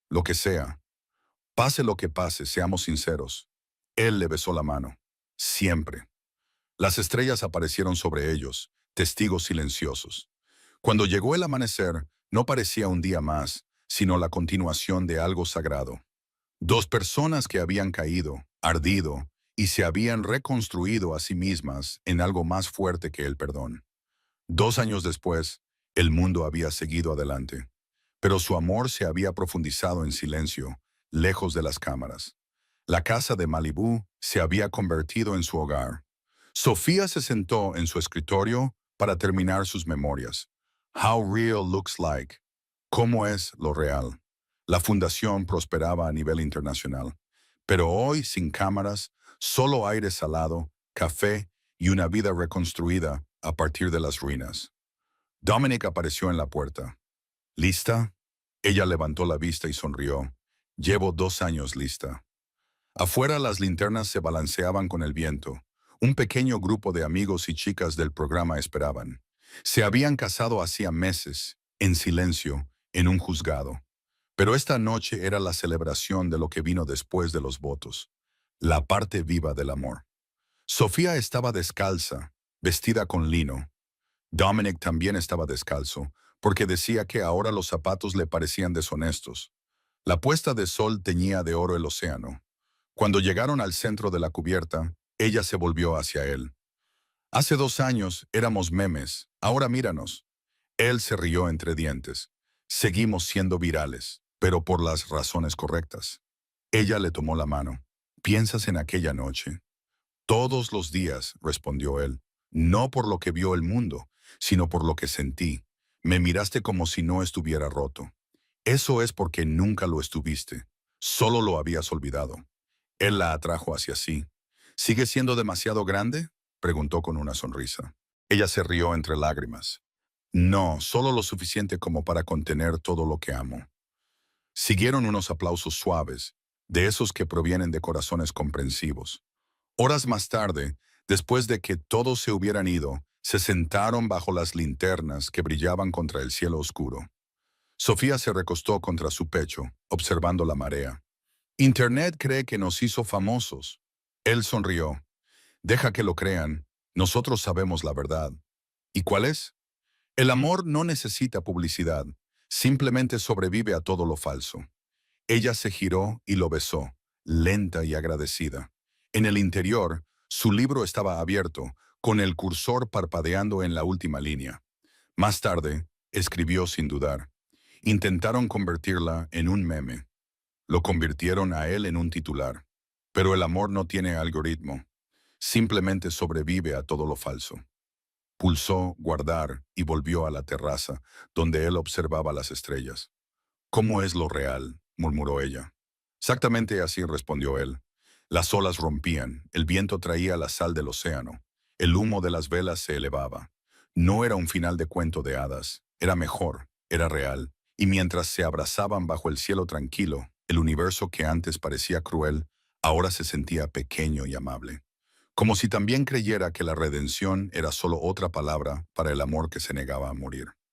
Speaker 1: lo que sea. Pase lo que pase, seamos sinceros. Él le besó la mano. Siempre. Las estrellas aparecieron sobre ellos, testigos silenciosos. Cuando llegó el amanecer, no parecía un día más, sino la continuación de algo sagrado. Dos personas que habían caído, ardido, y se habían reconstruido a sí mismas en algo más fuerte que el perdón. 2 años después, el mundo había seguido adelante, pero su amor se había profundizado en silencio, lejos de las cámaras. La casa de Malibú se había convertido en su hogar. Sofía se sentó en su escritorio para terminar sus memorias. How Real Looks Like. ¿Cómo es lo real? La fundación prosperaba a nivel internacional, pero hoy sin cámaras, solo aire salado, café y una vida reconstruida a partir de las ruinas. Dominic apareció en la puerta. ¿Lista? Ella levantó la vista y sonrió. Llevo 2 años lista. Afuera las linternas se balanceaban con el viento. Un pequeño grupo de amigos y chicas del programa esperaban. Se habían casado hacía meses en silencio, en un juzgado. Pero esta noche era la celebración de lo que vino después de los votos, la parte viva del amor. Sofía estaba descalza, vestida con lino. Dominic también estaba descalzo, porque decía que ahora los zapatos le parecían deshonestos. La puesta de sol teñía de oro el océano. Cuando llegaron al centro de la cubierta, ella se volvió hacia él. Hace 2 años éramos memes, ahora míranos. Él se rió entre dientes. Seguimos siendo virales, pero por las razones correctas. Ella le tomó la mano. ¿Piensas en aquella noche? Todos los días, respondió él. No por lo que vio el mundo, sino por lo que sentí. Me miraste como si no estuviera roto. Eso es porque nunca lo estuviste. Solo lo habías olvidado. Él la atrajo hacia sí. ¿Sigue siendo demasiado grande? Preguntó con una sonrisa. Ella se rió entre lágrimas. No, solo lo suficiente como para contener todo lo que amo. Siguieron unos aplausos suaves, de esos que provienen de corazones comprensivos. Horas más tarde, después de que todos se hubieran ido, se sentaron bajo las linternas que brillaban contra el cielo oscuro. Sofía se recostó contra su pecho, observando la marea. Internet cree que nos hizo famosos. Él sonrió. Deja que lo crean. Nosotros sabemos la verdad. ¿Y cuál es? El amor no necesita publicidad. Simplemente sobrevive a todo lo falso. Ella se giró y lo besó, lenta y agradecida. En el interior, su libro estaba abierto, con el cursor parpadeando en la última línea. Más tarde, escribió sin dudar. Intentaron convertirla en un meme. Lo convirtieron a él en un titular. Pero el amor no tiene algoritmo. Simplemente sobrevive a todo lo falso. Pulsó guardar y volvió a la terraza, donde él observaba las estrellas. ¿Cómo es lo real?, murmuró ella. Exactamente así, respondió él. Las olas rompían, el viento traía la sal del océano, el humo de las velas se elevaba. No era un final de cuento de hadas, era mejor, era real, y mientras se abrazaban bajo el cielo tranquilo, el universo que antes parecía cruel, ahora se sentía pequeño y amable. Como si también creyera que la redención era solo otra palabra para el amor que se negaba a morir.